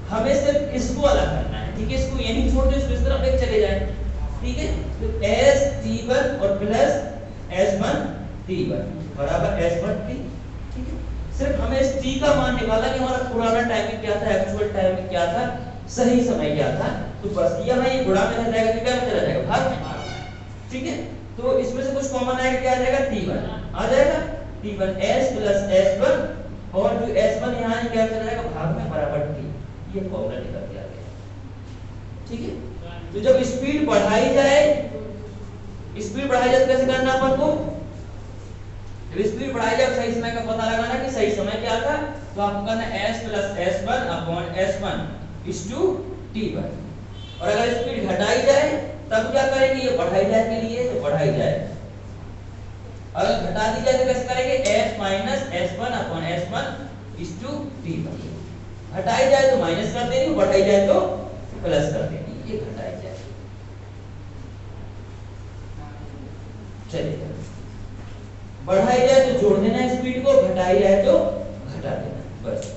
S1: हमें सिर्फ इसको अलग करना है, ठीक है, इसको यहीं छोड़ दो, इसको इस तरफ लेके चले जाए, ठीक है। तो S T1 और प्लस S1 T1 बराबर S1 T, ठीक है। सिर्फ हमें इस T का मान निकालना कि हमारा पुराना टाइमिंग क्या था, एक्चुअल टाइमिंग क्या था, सही समय क्या था। तो बस यहाँ ये गुणा में रह जाएगा तो क्या में चला जाएगा, भाग में, ठीक है। तो इसमें से कुछ कॉमन आएगा, क्या आ जाएगा, T1 आ जाएगा, T1 S प्लस S1 और जो S1 यहाँ है क्या चला जाएगा, भाग में बराबर T। ये फॉर्मूला निकल के आ गया, ठीक है। तो जब स्पीड बढ़ाई जाए, स्पीड बढ़ाई जाए तो कैसे करना अपन को, जब स्पीड बढ़ाई जाए सही समय का पता लगाना कि सही समय क्या था, तो आपको करना S plus S1 upon S1 is to T1। और अगर स्पीड घटाई जाए तब क्या करेंगे, ये बढ़ाई जाए के लिए तो बढ़ाई जाए, अगर घटा दी जाए तो कैसे करेंगे, S minus S1 upon S1 is to T1। घटाई जाए तो माइनस कर देनी, बढ़ाई जाए तो प्लस कर देनी, ये घटाई जाए। चलिए, बढ़ाई जाए तो जोड़ देना स्पीड को, घटाई जाए तो घटा देना, बस।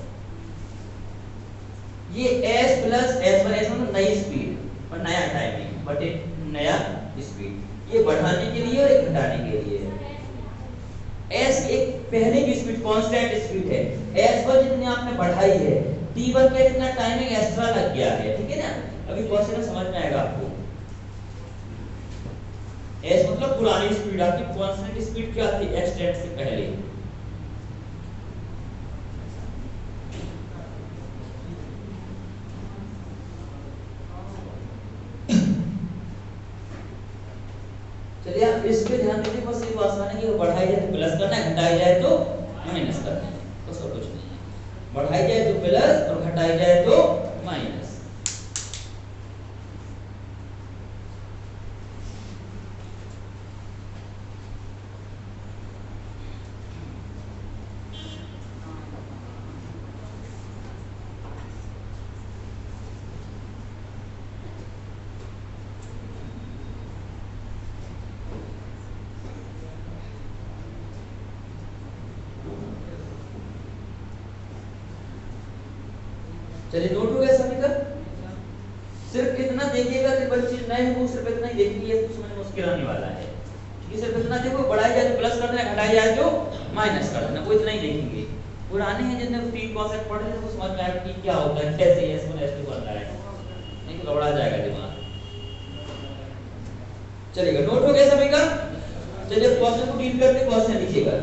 S1: ये S प्लस S1 नई स्पीड और नया टाइमिंग बटे नया स्पीड, ये बढ़ाने के लिए और घटाने के लिए। S एक पहले की स्पीड कांस्टेंट स्पीड है, S1 जितनी आपने बढ़ाई है, T1 के जितना टाइमिंग एक्स्ट्रा लग गया है, ठीक है ना। अभी क्वेश्चन समझ में आएगा आपको। S मतलब पुरानी स्पीड, आपकी कांस्टेंट स्पीड क्या थी, एक्सटेंट से पहले। चलिए आप इस पे ध्यान दीजिए, बस ये आसान है कि बढ़ाई जाए तो प्लस करना है, घटाई जाए तो माइनस करना है, बस और कुछ नहीं है। बढ़ाई जाए तो प्लस और घटाई जाए तो माइनस। चलिए नोट हो गया सभी का। सिर्फ इतना देखिएगा कि बच्चे नए हो, सिर्फ इतना ही देखिए, तो समझ मुश्किल आने वाला है, ठीक है। सिर्फ इतना देखो, बढ़ाई जाए तो प्लस कर देना, घटाई जाए तो माइनस कर देना, वो इतना ही देखेंगे। पुराने हैं जितने तीन कॉन्सेप्ट पढ़े थे वो समझ में आएगा कि क्या होता है, कैसे S1 S2 बन रहा है, नहीं तो गड़बड़ा जाएगा दिमाग। चलिएगा, नोट हो गया सभी का। चलिए क्वेश्चन को डील करते, क्वेश्चन लिखिएगा।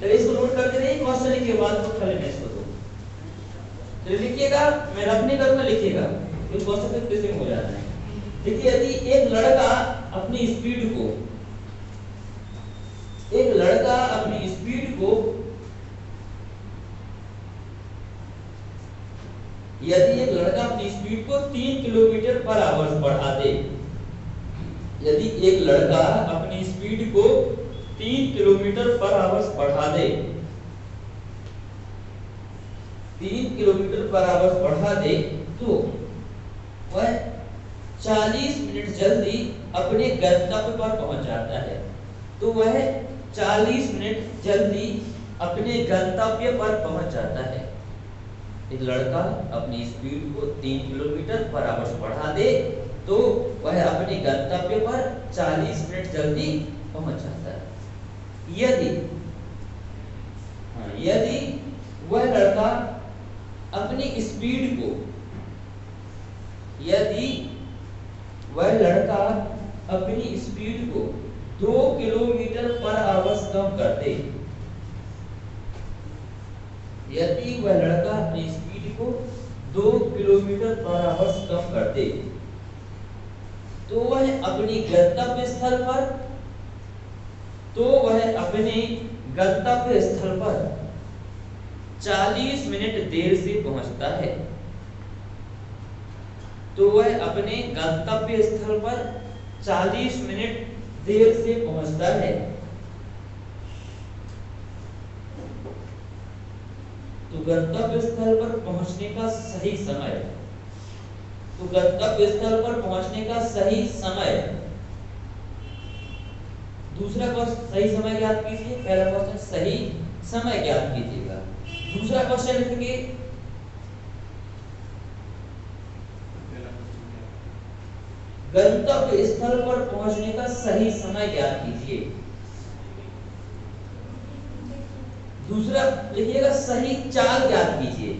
S1: चलिए इसको नोट करते रहिए, क्वेश्चन लिखिए, बाद में खाली मैं इसको दो। चलिए लिखिएगा, मैं रफ नहीं करूंगा, लिखिएगा, इस क्वेश्चन पे किसी हो जाना है। देखिए, यदि एक लड़का अपनी स्पीड को, एक लड़का अपनी स्पीड को, यदि एक लड़का अपनी स्पीड को 3 किलोमीटर पर आवर बढ़ा दे, यदि एक लड़का अपनी स्पीड को 3 किलोमीटर पर आवर बढ़ा दे, 3 किलोमीटर पर आवर बढ़ा दे, तो वह 40 मिनट जल्दी अपने गंतव्य पर पहुंच जाता है। तो वह 40 मिनट जल्दी अपने गंतव्य पर पहुंच जाता है। एक लड़का अपनी स्पीड को 3 किलोमीटर पर आवर बढ़ा दे, तो वह अपने गंतव्य पर 40 मिनट जल्दी पहुंच जाता है। यदि वह लड़का अपनी स्पीड को, यदि वह लड़का अपनी स्पीड को 2 किलोमीटर पर आवर कम कर दे, यदि वह लड़का अपनी स्पीड को 2 किलोमीटर पर आवर कम कर दे, तो वह अपनी गंतव्य स्थल पर, तो वह अपने गंतव्य स्थल पर 40 मिनट देर से पहुंचता है। तो वह अपने गंतव्य स्थल पर 40 मिनट देर से पहुंचता है। तो गंतव्य स्थल पर पहुंचने का सही समय, तो गंतव्य स्थल पर पहुंचने का सही समय दूसरा क्वेश्चन सही समय ज्ञात कीजिए। पहला क्वेश्चन सही समय ज्ञात कीजिएगा। दूसरा क्वेश्चन लिखेंगे गंतव्य स्थल पर पहुंचने का सही समय ज्ञात कीजिए। दूसरा लिखिएगा सही चाल ज्ञात कीजिए।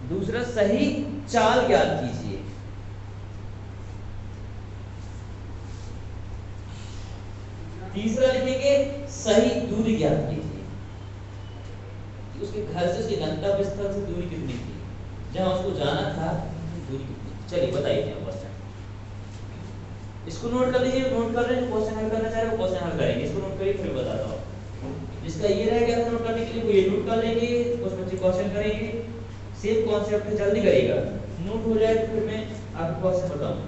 S1: दूसरा सही चाल ज्ञात कीजिए। तीसरा लिखेंगे सही दूरी ज्ञात कीजिए। उसके घर से उसके गंतव्य स्थल से दूरी कितनी थी, जहां उसको जाना था दूरी कितनी। चलिए बताइए क्या क्वेश्चन, इसको नोट कर लीजिए। नोट कर रहे हैं, क्वेश्चन हल करना चाह रहे हो क्वेश्चन हल करेंगे। इसको नोट करिए फिर बताता हूँ। जिसका ये रह गया था नोट करने के लिए वो ये नोट कर लेंगे, उस बच्चे क्वेश्चन करेंगे। सेम कॉन्सेप्ट है, जल्दी करिएगा। नोट हो जाए तो फिर मैं आपको क्वेश्चन बताऊंगा।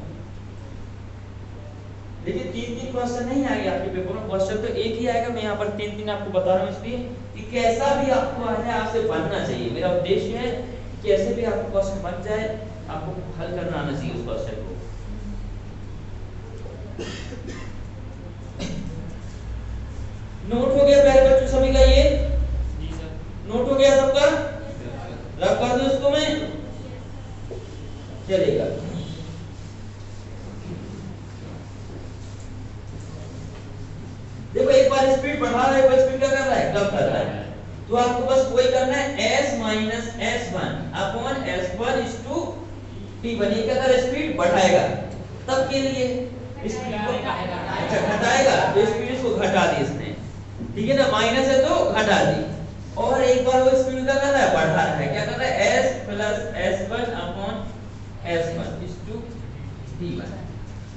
S1: देखिए 3 क्वेश्चन नहीं आएंगे आपके पेपर में, क्वेश्चन तो एक ही आएगा। मैं यहाँ पर 3 आपको बता रहा हूँ इसलिए कि कैसा भी आपको है आपसे बनना चाहिए। मेरा उद्देश्य है कि कैसे भी आपको क्वेश्चन बन जाए, आपको हल करना आना चाहिए उस क्वेश्चन को। नोट हो गया प्यारे बच्चों सभी का? ये
S2: जी सर।
S1: नोट हो गया सबका? रख कर दो इसको मैं, चलेगा। देखो एक बार स्पीड बढ़ा रहा है, एक बार स्पीड क्या कर रहा है, कम कर रहा है। तो आपको बस वही करना है, s minus s1 upon s1 is to t1। ये क्या कर स्पीड बढ़ाएगा, तब के लिए स्पीड को घटाएगा, तो स्पीड इसको घटा दी इसने, ठीक है ना। माइनस है तो घटा दी। और एक बार वो स्पीड का कर रहा है, बढ़ा रहा है। क्या कर रहा है, s plus s1 upon s1 is to t1।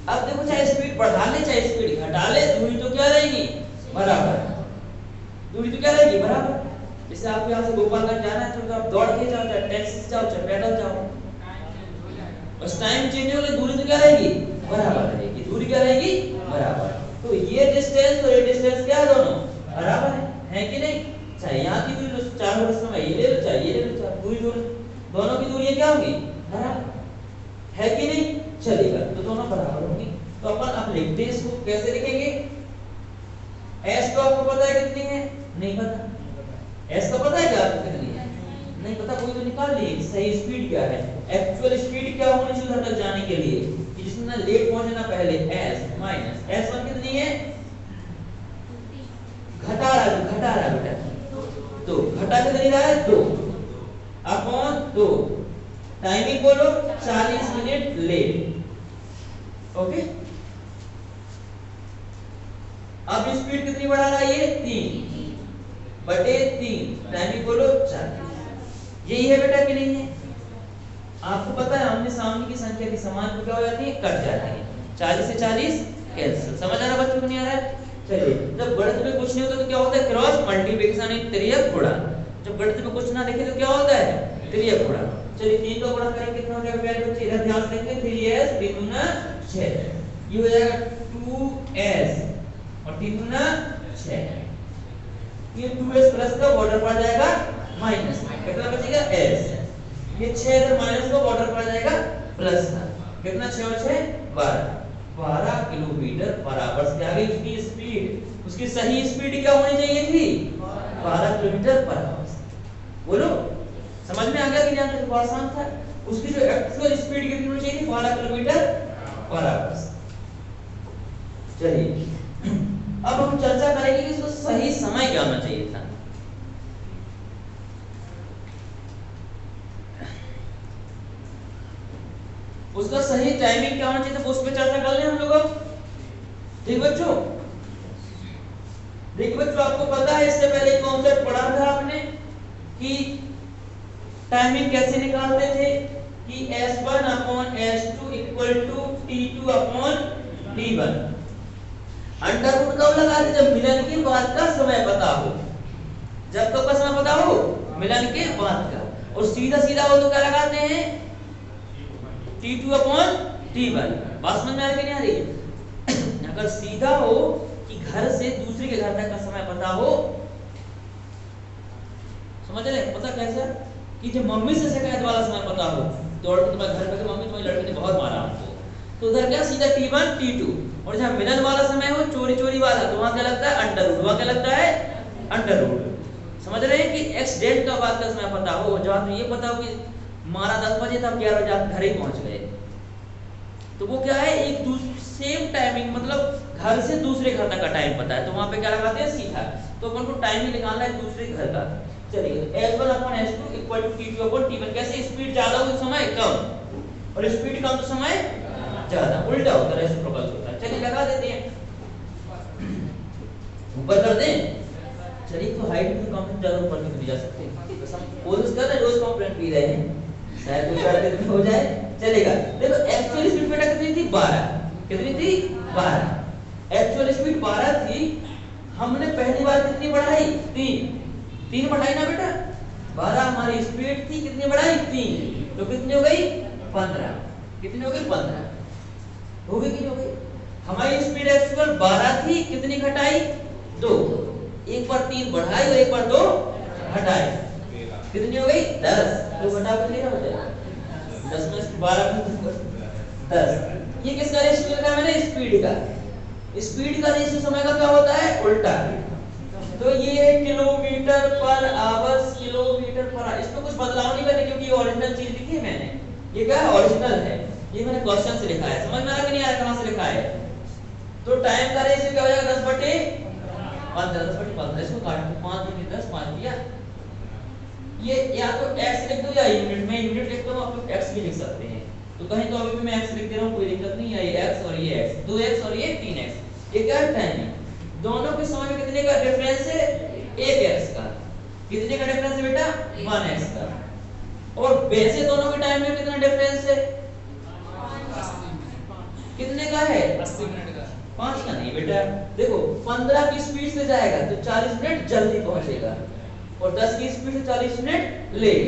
S1: अब देखो चाहे स्पीड बढ़ा ले चाहे स्पीड घटा ले, दूरी तो क्या रहेगी, बराबर। दूरी तो क्या रहेगी, बराबर। जैसे आप यहाँ से गोपालगंज जाना है तो आप दौड़ के जाओ, चाहे टैक्सी से जाओ, चाहे पैदल जाओ, बस टाइम चेंज हो गया, दूरी तो क्या रहेगी, बराबर रहेगी। दूरी क्या रहेगी, बराबर। तो ये डिस्टेंस और ये डिस्टेंस क्या है, दोनों बराबर है कि नहीं। चाहे यहाँ की दूरी लो 4 वर्ष में ये ले लो, चाहे ये ले लो, चाहे दूरी दोनों की दूरी क्या होगी, बराबर है कि नहीं। चलेगा, तो दोनों बराबर होंगे। तो अपन अब लिखते हैं इसको, कैसे लिखेंगे। s तो आपको पता है कितनी है, नहीं पता। s का पता है क्या आपको कितनी है, नहीं पता। कोई तो निकाल लिए सही स्पीड क्या है, एक्चुअल स्पीड क्या होनी चाहिए उधर तक जाने के लिए, कि जितना लेट पहुंचना पहले। s माइनस s1 कितनी है, घटा रहा है बेटा, तो घटा कितनी रहा है, 2 अपॉन 2। टाइमिंग बोलो 40 मिनट लेट, ओके। अब स्पीड कितनी बढ़ा रहा है, ये 3/3। टाइमिंग बोलो 40। यही है बेटा कि नहीं है। आपको पता है आमने सामने की संख्या की समान क्या हो जाती है, कट जाती है। 40 से 40 कैंसिल। समझ आ रहा बच्चों को, नहीं आ रहा है। चलिए, जब गणित में कुछ नहीं होता तो क्या होता है, क्रॉस मल्टीप्लिकेशन, त्रियक गुणा। जब गणित में कुछ ना देखे तो क्या होता है, त्रियक गुणा। चलिए 3 को गुणा करें कितना हो जाएगा प्यारे बच्चे, इधर ध्यान देंगे। 3s 3 दूना 6, ये हो जाएगा 2s और 3 दूना 6। ये 2s प्लस का बॉर्डर पड़ जाएगा माइनस, कितना बचेगा s। ये 6 इधर माइनस का बॉर्डर पड़ जाएगा प्लस का, कितना 6 और 6 12 किलोमीटर बराबर से आगे उसकी स्पीड, उसकी सही स्पीड क्या होनी चाहिए थी, 12 किलोमीटर पर आवर। बोलो समझ में आ गया कि नहीं, तो आसान था। उसकी जो एक्चुअल स्पीड कितनी होनी चाहिए थी, 12 किलोमीटर पर आवर। चलिए अब हम चर्चा करेंगे कि इसको सही समय क्या होना चाहिए था। उसका सही टाइमिंग क्या होना चाहिए था, उस पर चर्चा कर लें हम लोग। ठीक बच्चों, देखिए बच्चों आपको पता है इससे पहले कॉन्सेप्ट पढ़ा था आपने कि टाइमिंग कैसे निकालते थे, कि s1 upon s2 equal to t2 upon t1। Under root कब लगाते, जब मिलन के बाद का समय पता हो। जब कब का समय पता हो, मिलन के बाद का। और सीधा सीधा हो तो क्या लगाते हैं, t2 अपॉन t1। बात समझ में आ रही कि नहीं आ रही। अगर सीधा हो कि घर से दूसरे के घर तक का समय पता हो, समझ रहे, पता कैसे, कि जब मम्मी से शिकायत वाला समय पता हो, दौड़ के तुम्हारे घर पे मम्मी तुम्हारी लड़के ने बहुत मारा हमको, तो उधर क्या सीधा t1 t2, और जहाँ मिलन वाला समय हो, चोरी चोरी वाला, तो वहाँ क्या लगता है अंडर रूट, वहाँ क्या लगता है अंडर रूट। समझ रहे हैं कि एक्सीडेंट का बात का समय पता हो, जब आपको ये पता हो कि मारा 10 बजे था, 11 बजे आप घर ही पहुंच गए, तो वो क्या है एक सेम टाइमिंग, मतलब घर से दूसरे घर तक का टाइम पता है, तो वहाँ पे क्या लगाते हैं सीधा, तो अपन को टाइम ही निकालना है दूसरे घर का। चलिए S1 upon S2 equal to T2 upon T1। कैसे स्पीड ज्यादा हो तो समय कम, और स्पीड कम तो समय ज्यादा, उल्टा होता है, रेसिप्रोकल होता है। चलिए लगा देते हैं, ऊपर कर दें। चलिए तो हाइट में कंपोनेंट ज्यादा ऊपर नहीं भी जा सकते, तो हम कोशिश कर रहे हैं रोज कंपोनेंट पी रहे हैं, शायद कुछ कर देते हो जाए, चलेगा। देखो एक्चुअल स्पीड बेटा कितनी थी 12, कितनी थी 12, एक्चुअल स्पीड 12 थी, हमने पहली बार कितनी बढ़ाई 3 बढ़ाई ना बेटा, 12 हमारी स्पीड थी, कितनी बढ़ाई 3, तो कितनी हो गई 15, कितनी हो गई 15, हो गई कि नहीं हो गई। हमारी स्पीड एक्चुअल 12 थी, कितनी घटाई 2, एक बार 3 बढ़ाई और एक बार 2 घटाई, कितनी हो गई 10, तो घटा कर लेना होता है 10 में से 12 में 10। ये किसका रेशियो लिखा है मैंने, स्पीड का, स्पीड का रेशियो समय का क्या होता है उल्टा, तो ये है kilometre per hour, kilometre per hour, इसमें कुछ बदलाव नहीं करने क्योंकि ये ओरिजिनल चीज लिखी है मैंने, ये क्या है ओरिजिनल है, ये मैंने क्वेश्चन से लिखा है, समझ में आ रहा कि नहीं आ रहा कहां से लिखा है। तो टाइम का रेशियो क्या हो जाएगा 10/15, 10/15, इसको काट दो 5 दूनी 10, 5 दिया, ये या तो x लिख दो या यूनिट में, यूनिट लिख दो, आप लोग x भी लिख सकते हैं, तो कहीं तो अभी भी मैं x लिख दे रहा हूं, कोई दिक्कत नहीं है, ये x और ये x, 2x और ये 3x, ये क्या है टाइम, दोनों के समय में कितने का डिफरेंस है 1x का, कितने का डिफरेंस है बेटा 1x का, और वैसे दोनों के टाइम में कितना डिफरेंस है, कितने का है
S2: 80 मिनट का,
S1: 5 का नहीं बेटा, देखो 15 की स्पीड से जाएगा तो 40 मिनट जल्दी पहुंचेगा, और 10 की स्पीड से 40 मिनट लेट,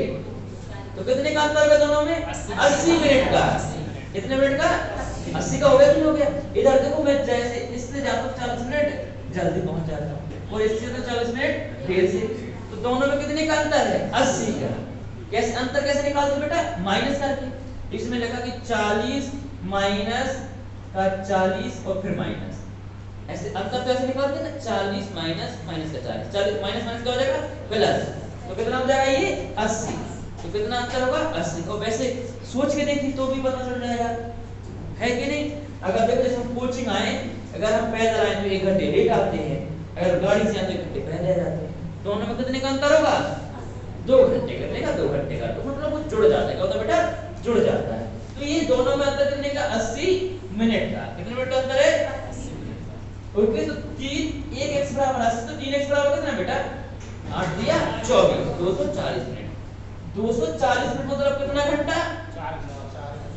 S1: तो कितने का अंतर है दोनों में 80 मिनट का, कितने मिनट का 80 का हो गया कि नहीं हो गया। इधर देखो मैं जैसे इससे जाता हूं 40 मिनट जल्दी पहुंच जाता हूं, और इससे तो 40 मिनट देर से, तो दोनों में कितने का अंतर है 80 का। कैसे अंतर कैसे निकालते बेटा, माइनस करके, इसमें लिखा कि 40 माइनस का 40 और फिर माइनस, ऐसे अंतर कैसे निकालते हैं ना, 40 माइनस माइनस का 40, 40 माइनस माइनस क्या हो जाएगा प्लस, तो कितना हो जाएगा ये 80, तो कितना अंतर होगा 80, और वैसे सोच के देखिए तो भी पता चल जाएगा, है कि नहीं। अगर देखो जैसे हम कोचिंग आए, अगर हम पैदल आए तो 1 घंटे लेट आते हैं, अगर गाड़ी से आते 1 घंटे पहले जाते हैं, दोनों में कितने का अंतर होगा 2 घंटे, कितने का 2 घंटे का, तो मतलब वो जुड़ जाता है, क्या होता है बेटा जुड़ जाता है, तो ये दोनों में अंतर कितने का 80 मिनट का, कितने मिनट का अंतर है 80 मिनट। ओके, तो 1x बराबर 80, तो 3x बराबर कितना बेटा 8 दिया 24, 240 मिनट, 240 मिनट मतलब कितना घंटा,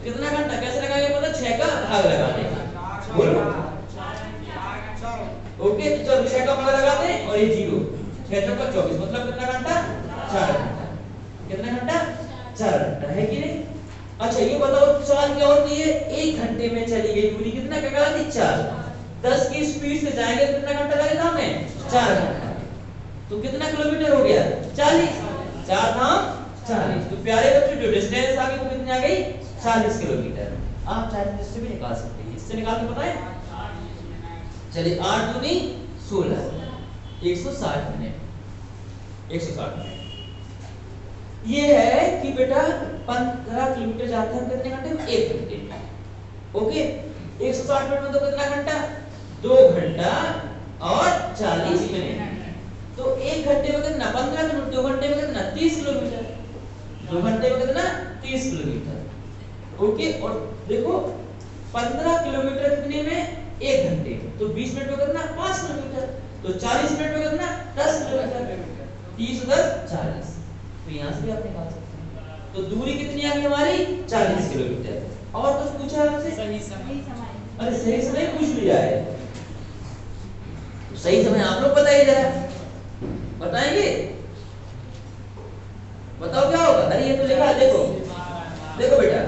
S1: कितना घंटा कैसे लगाएंगे मतलब 6 का भाग लगा देंगे, बोलो ओके, तो चलो 6 का भाग लगाते हैं और ये 0, 6 चौका 24 मतलब कितना घंटा 4 घंटा, कितना घंटा 4 घंटा, है कि नहीं। अच्छा ये बताओ चाल क्या होती है, 1 घंटे में चली गई दूरी, कितना क्या कहलाती 4, 10 की स्पीड से जाएंगे तो कितना घंटा लगेगा हमें 4 घंटा, तो कितना किलोमीटर हो गया 40, 4 धाम 40, तो प्यारे बच्चों जो डिस्टेंस आ गई वो कितनी आ गई 40 किलोमीटर। आप चाहे तो इससे भी निकाल सकते हैं, इससे निकाल के बताएं। चलिए 8 दूनी 16, 160 मिनट, 160 मिनट। ये है कि बेटा 15 किलोमीटर जाते हैं कितने घंटे में 1 घंटे में, ओके 160 मिनट में तो कितना घंटा 2 घंटा और 40 मिनट, तो 1 घंटे में कितना 15 किलोमीटर, 2 घंटे में कितना 30 किलोमीटर, 2 घंटे में कितना 30 किलोमीटर, ओके। और देखो 15 किलोमीटर कितने में 1 घंटे, तो 20 मिनट में कितना 5 किलोमीटर, तो 40 मिनट में कितना 10 किलोमीटर, 30 10 40, तो यहाँ से भी आप निकाल सकते हैं, तो दूरी कितनी आ गई हमारी 40 किलोमीटर। और कुछ पूछा आपसे,
S2: सही समय,
S1: अरे सही समय पूछ लिया है, सही समय आप लोग बताइए जरा, बताएंगे बताओ क्या होगा। अरे ये तो लिखा है, देखो देखो बेटा,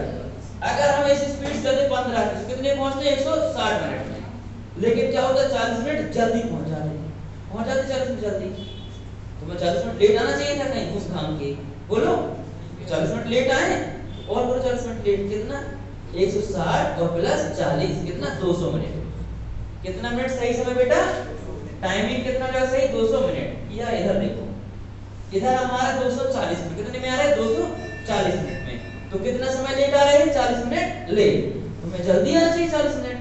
S1: अगर हम ऐसी स्पीड से चलते 15 की, कितने पहुंचते 160 मिनट में, लेकिन क्या होता है 40 मिनट जल्दी पहुंच जाते 40 मिनट जल्दी, तो मैं 40 मिनट लेट आना चाहिए था कहीं उस काम के, बोलो 40 मिनट लेट आए, और बोलो 40 मिनट लेट, कितना 160 और प्लस 40 कितना 200 मिनट, कितना मिनट सही समय बेटा, टाइमिंग कितना जो सही 200 मिनट। या इधर देखो, इधर हमारा 240 मिनट, कितने में आ रहा है 240 मिनट में, तो कितना समय लेट आ रहे हैं 40 मिनट लेट, तो मैं जल्दी आना चाहिए 40 मिनट,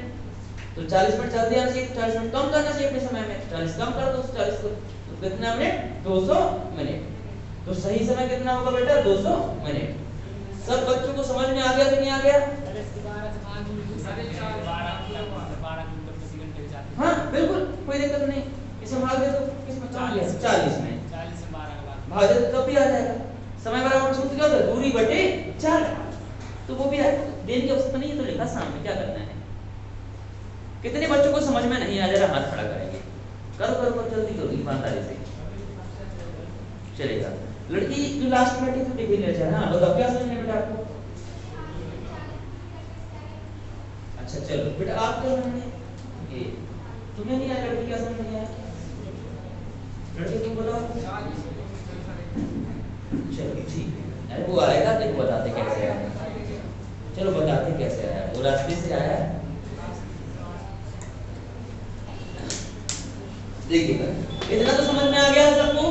S1: तो 40 मिनट जल्दी आना चाहिए, 40 मिनट कम करना चाहिए अपने समय में, 40 कम कर दो 40 को, तो कितना मिनट 200 मिनट, तो सही समय कितना होगा बेटा 200 मिनट। सब बच्चों को समझ में आ गया कि नहीं आ गया? हाँ बिल्कुल कोई दिक्कत नहीं, इसे भाग दे तो किसमें 40 में,
S2: 40 से 12 का
S1: भाग दे तो भी आ जाएगा। समय बराबर सूत्र क्या होता है, दूरी बटे 4, तो वो भी देने की आवश्यकता नहीं है, तो लिखा सामने, क्या करना है। कितने बच्चों को समझ में नहीं आ जा रहा, हाथ खड़ा करेंगे, करो करो करो जल्दी करो ईमानदारी से, चलेगा। लड़की जो लास्ट में बैठी थी टिफिन ले जा रहा है, बताओ क्या समझ में बेटा आपको? अच्छा चलो बेटा आप क्या समझ में, ये तुम्हें नहीं आया, लड़की क्या समझ में आया, लड़की तुम बताओ। चलो ठीक है, अरे वो आएगा तो बताते कैसे आया, चलो बताते कैसे आया, वो रास्ते से आया, देखिएगा इतना तो समझ में आ गया सबको।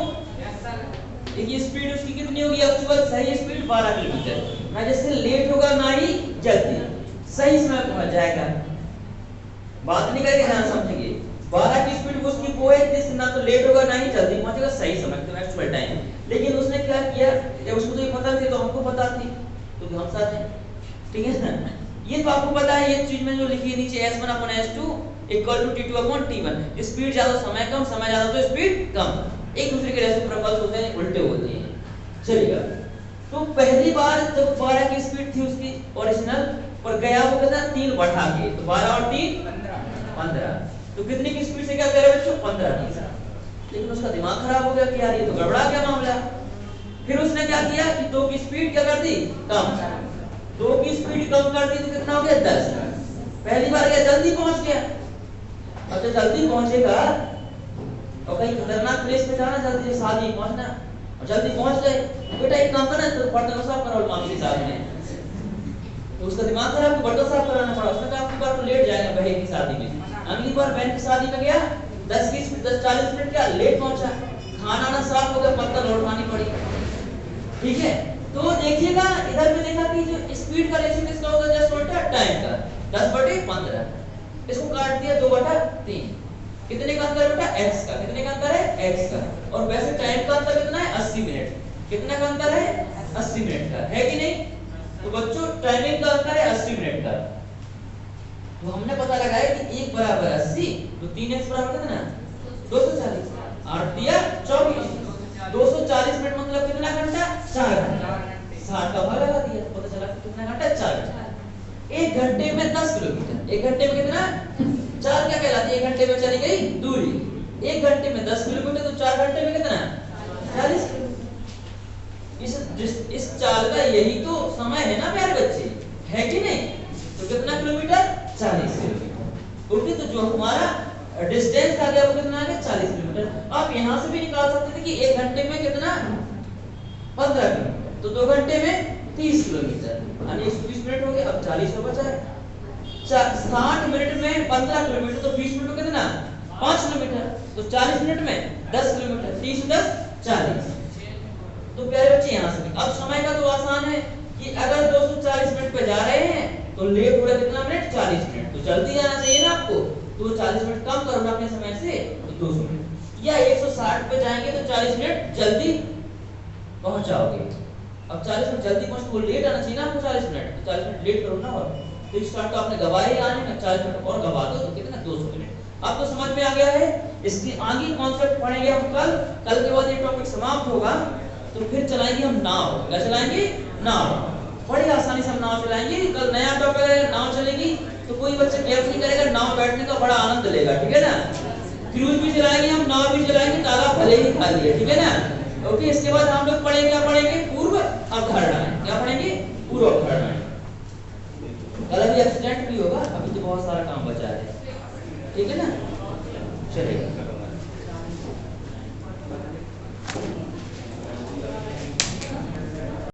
S1: देखिए स्पीड उसकी कितनी होगी, एक्चुअल सही स्पीड 12 किलोमीटर, ना जैसे लेट होगा ना ही जल्दी, सही समय पहुंच जाएगा। बात नहीं करके ध्यान समझेंगे, 12 की स्पीड उसकी वो है जिससे ना तो लेट होगा ना ही जल्दी पहुंचेगा, सही समय तो एक्चुअल टाइम। लेकिन उसने क्या किया, जब उसको तो ये पता थी तो हमको पता थी, तो हम साथ हैं, ठीक है ना। ये तो आपको पता है, ये चीज में जो लिखी है नीचे S1/S2 equal to T2/T1, speed ज्यादा समय कम, समय ज्यादा तो स्पीड कम, एक दूसरे के रेसिप्रोकल होते हैं, उल्टे होते हैं। चलिएगा, तो पहली बार जब 12 की स्पीड थी उसकी ओरिजिनल, और गया वो कितना 3 बढ़ा के, तो 12 और 3 15, तो कितने की स्पीड से क्या करे बच्चों 15 की। लेकिन उसका दिमाग खराब हो गया कि यार ये तो गड़बड़ा गया मामला। फिर उसने क्या किया कि 2 की स्पीड क्या कर दी कम, 2 की स्पीड कम कर दी तो कितना हो गया 10। पहली बार गया जल्दी पहुंच गया, अब जब जल्दी पहुंचेगा और कहीं खतरनाक प्लेस पे जाना, जल्दी शादी पहुंचना, और जल्दी पहुंच गए, बेटा एक काम करना तो बर्तन साफ करो मामी के साथ में, तो उसका दिमाग खराब, तो बर्तन साफ कराना पड़ा। उसने कहा आपकी बार तो लेट जाएगा बहन की शादी में। अगली बार बहन की शादी में गया, 10-40 मिनट क्या लेट पहुंचा, खाना ना साफ हो गया, बर्तन और उठानी पड़ी, ठीक है। तो देखिएगा इधर में देखा कि जो स्पीड का रेशियो किसका होगा, जस्ट उल्टा टाइम का, 10/15, इसको काट दिया 2/3, कितने का अंतर बेटा x का, कितने का अंतर है x का, और वैसे टाइम का अंतर कितना है 80 मिनट, कितना का अंतर है 80 मिनट का, है कि नहीं। तो बच्चों टाइमिंग का अंतर है 80 मिनट का, तो हमने पता लगाया कि 1 बराबर 80, तो 3x बराबर कितना 240, 8 दिया 24, 240 मिनट मतलब कितना घंटा 4 घंटा, 60 का भाग लगा दिया, पता चला कितना घंटा 4 घंटा। 1 घंटे में 10 किलोमीटर, 1 घंटे में कितना 4 क्या कहलाती है, 1 घंटे में चली गई दूरी, 1 घंटे में 10 किलोमीटर, तो 4 घंटे में कितना 40 किलोमीटर। इस चाल का यही तो समय है ना प्यारे बच्चे, है कि नहीं। तो कितना किलोमीटर 40 किलोमीटर, ओके। तो जो हमारा डिस्टेंस आ गया वो कितना आ गया 40 किलोमीटर। आप यहाँ से भी निकाल सकते थे कि 1 घंटे में कितना 15 किलोमीटर, तो 2 घंटे में 30 किलोमीटर, यानी 120 मिनट हो गए। अब 40 का बचा है, 60 मिनट में 15 किलोमीटर, तो 20 मिनट में कितना 5 किलोमीटर, तो 40 मिनट में 10 किलोमीटर, 30 10 40। तो प्यारे बच्चे यहाँ से अब समय का तो आसान है कि अगर 240 मिनट पे जा रहे हैं तो लेट हो रहा है कितना मिनट 40 मिनट, तो जल्दी जाना चाहिए ना आपको, तो 40 मिनट कम करो ना अपने समय से, तो 200 मिनट। या 160 पे जाएंगे तो 40 मिनट जल्दी पहुंच जाओगे। अब 40 मिनट जल्दी पहुंच, तो लेट आना चाहिए ना आपको 40 मिनट, तो 40 मिनट लेट करो ना, और तो स्टार्ट तो आपने गवाए आने में 40 मिनट और गवा दो, तो कितना 200 मिनट। आपको समझ में आ गया है। इसकी आगे कॉन्सेप्ट पढ़ेंगे हम कल के बाद ये टॉपिक समाप्त होगा, तो फिर चलाएंगे हम नाव। क्या चलाएंगे नाव, बड़ी आसानी से हम नाव चलाएंगे। कल नया टॉपिक है नाव चलेगी, तो कोई बच्चे गैप नहीं करेगा, नाव बैठने का बड़ा आनंद लेगा, ठीक है ना। क्रूज भी चलाएंगे हम, नाव भी चलाएंगे, ताला भले ही खाली है, ठीक है ना। ओके, इसके बाद हम लोग पढ़ेंगे, क्या पढ़ेंगे पूर्व अवधारणाएं, क्या पढ़ेंगे पूर्व अवधारणाएं। कल अभी एक्सीडेंट भी होगा, अभी तो बहुत सारा काम बचा है, ठीक है ना। चलेगा।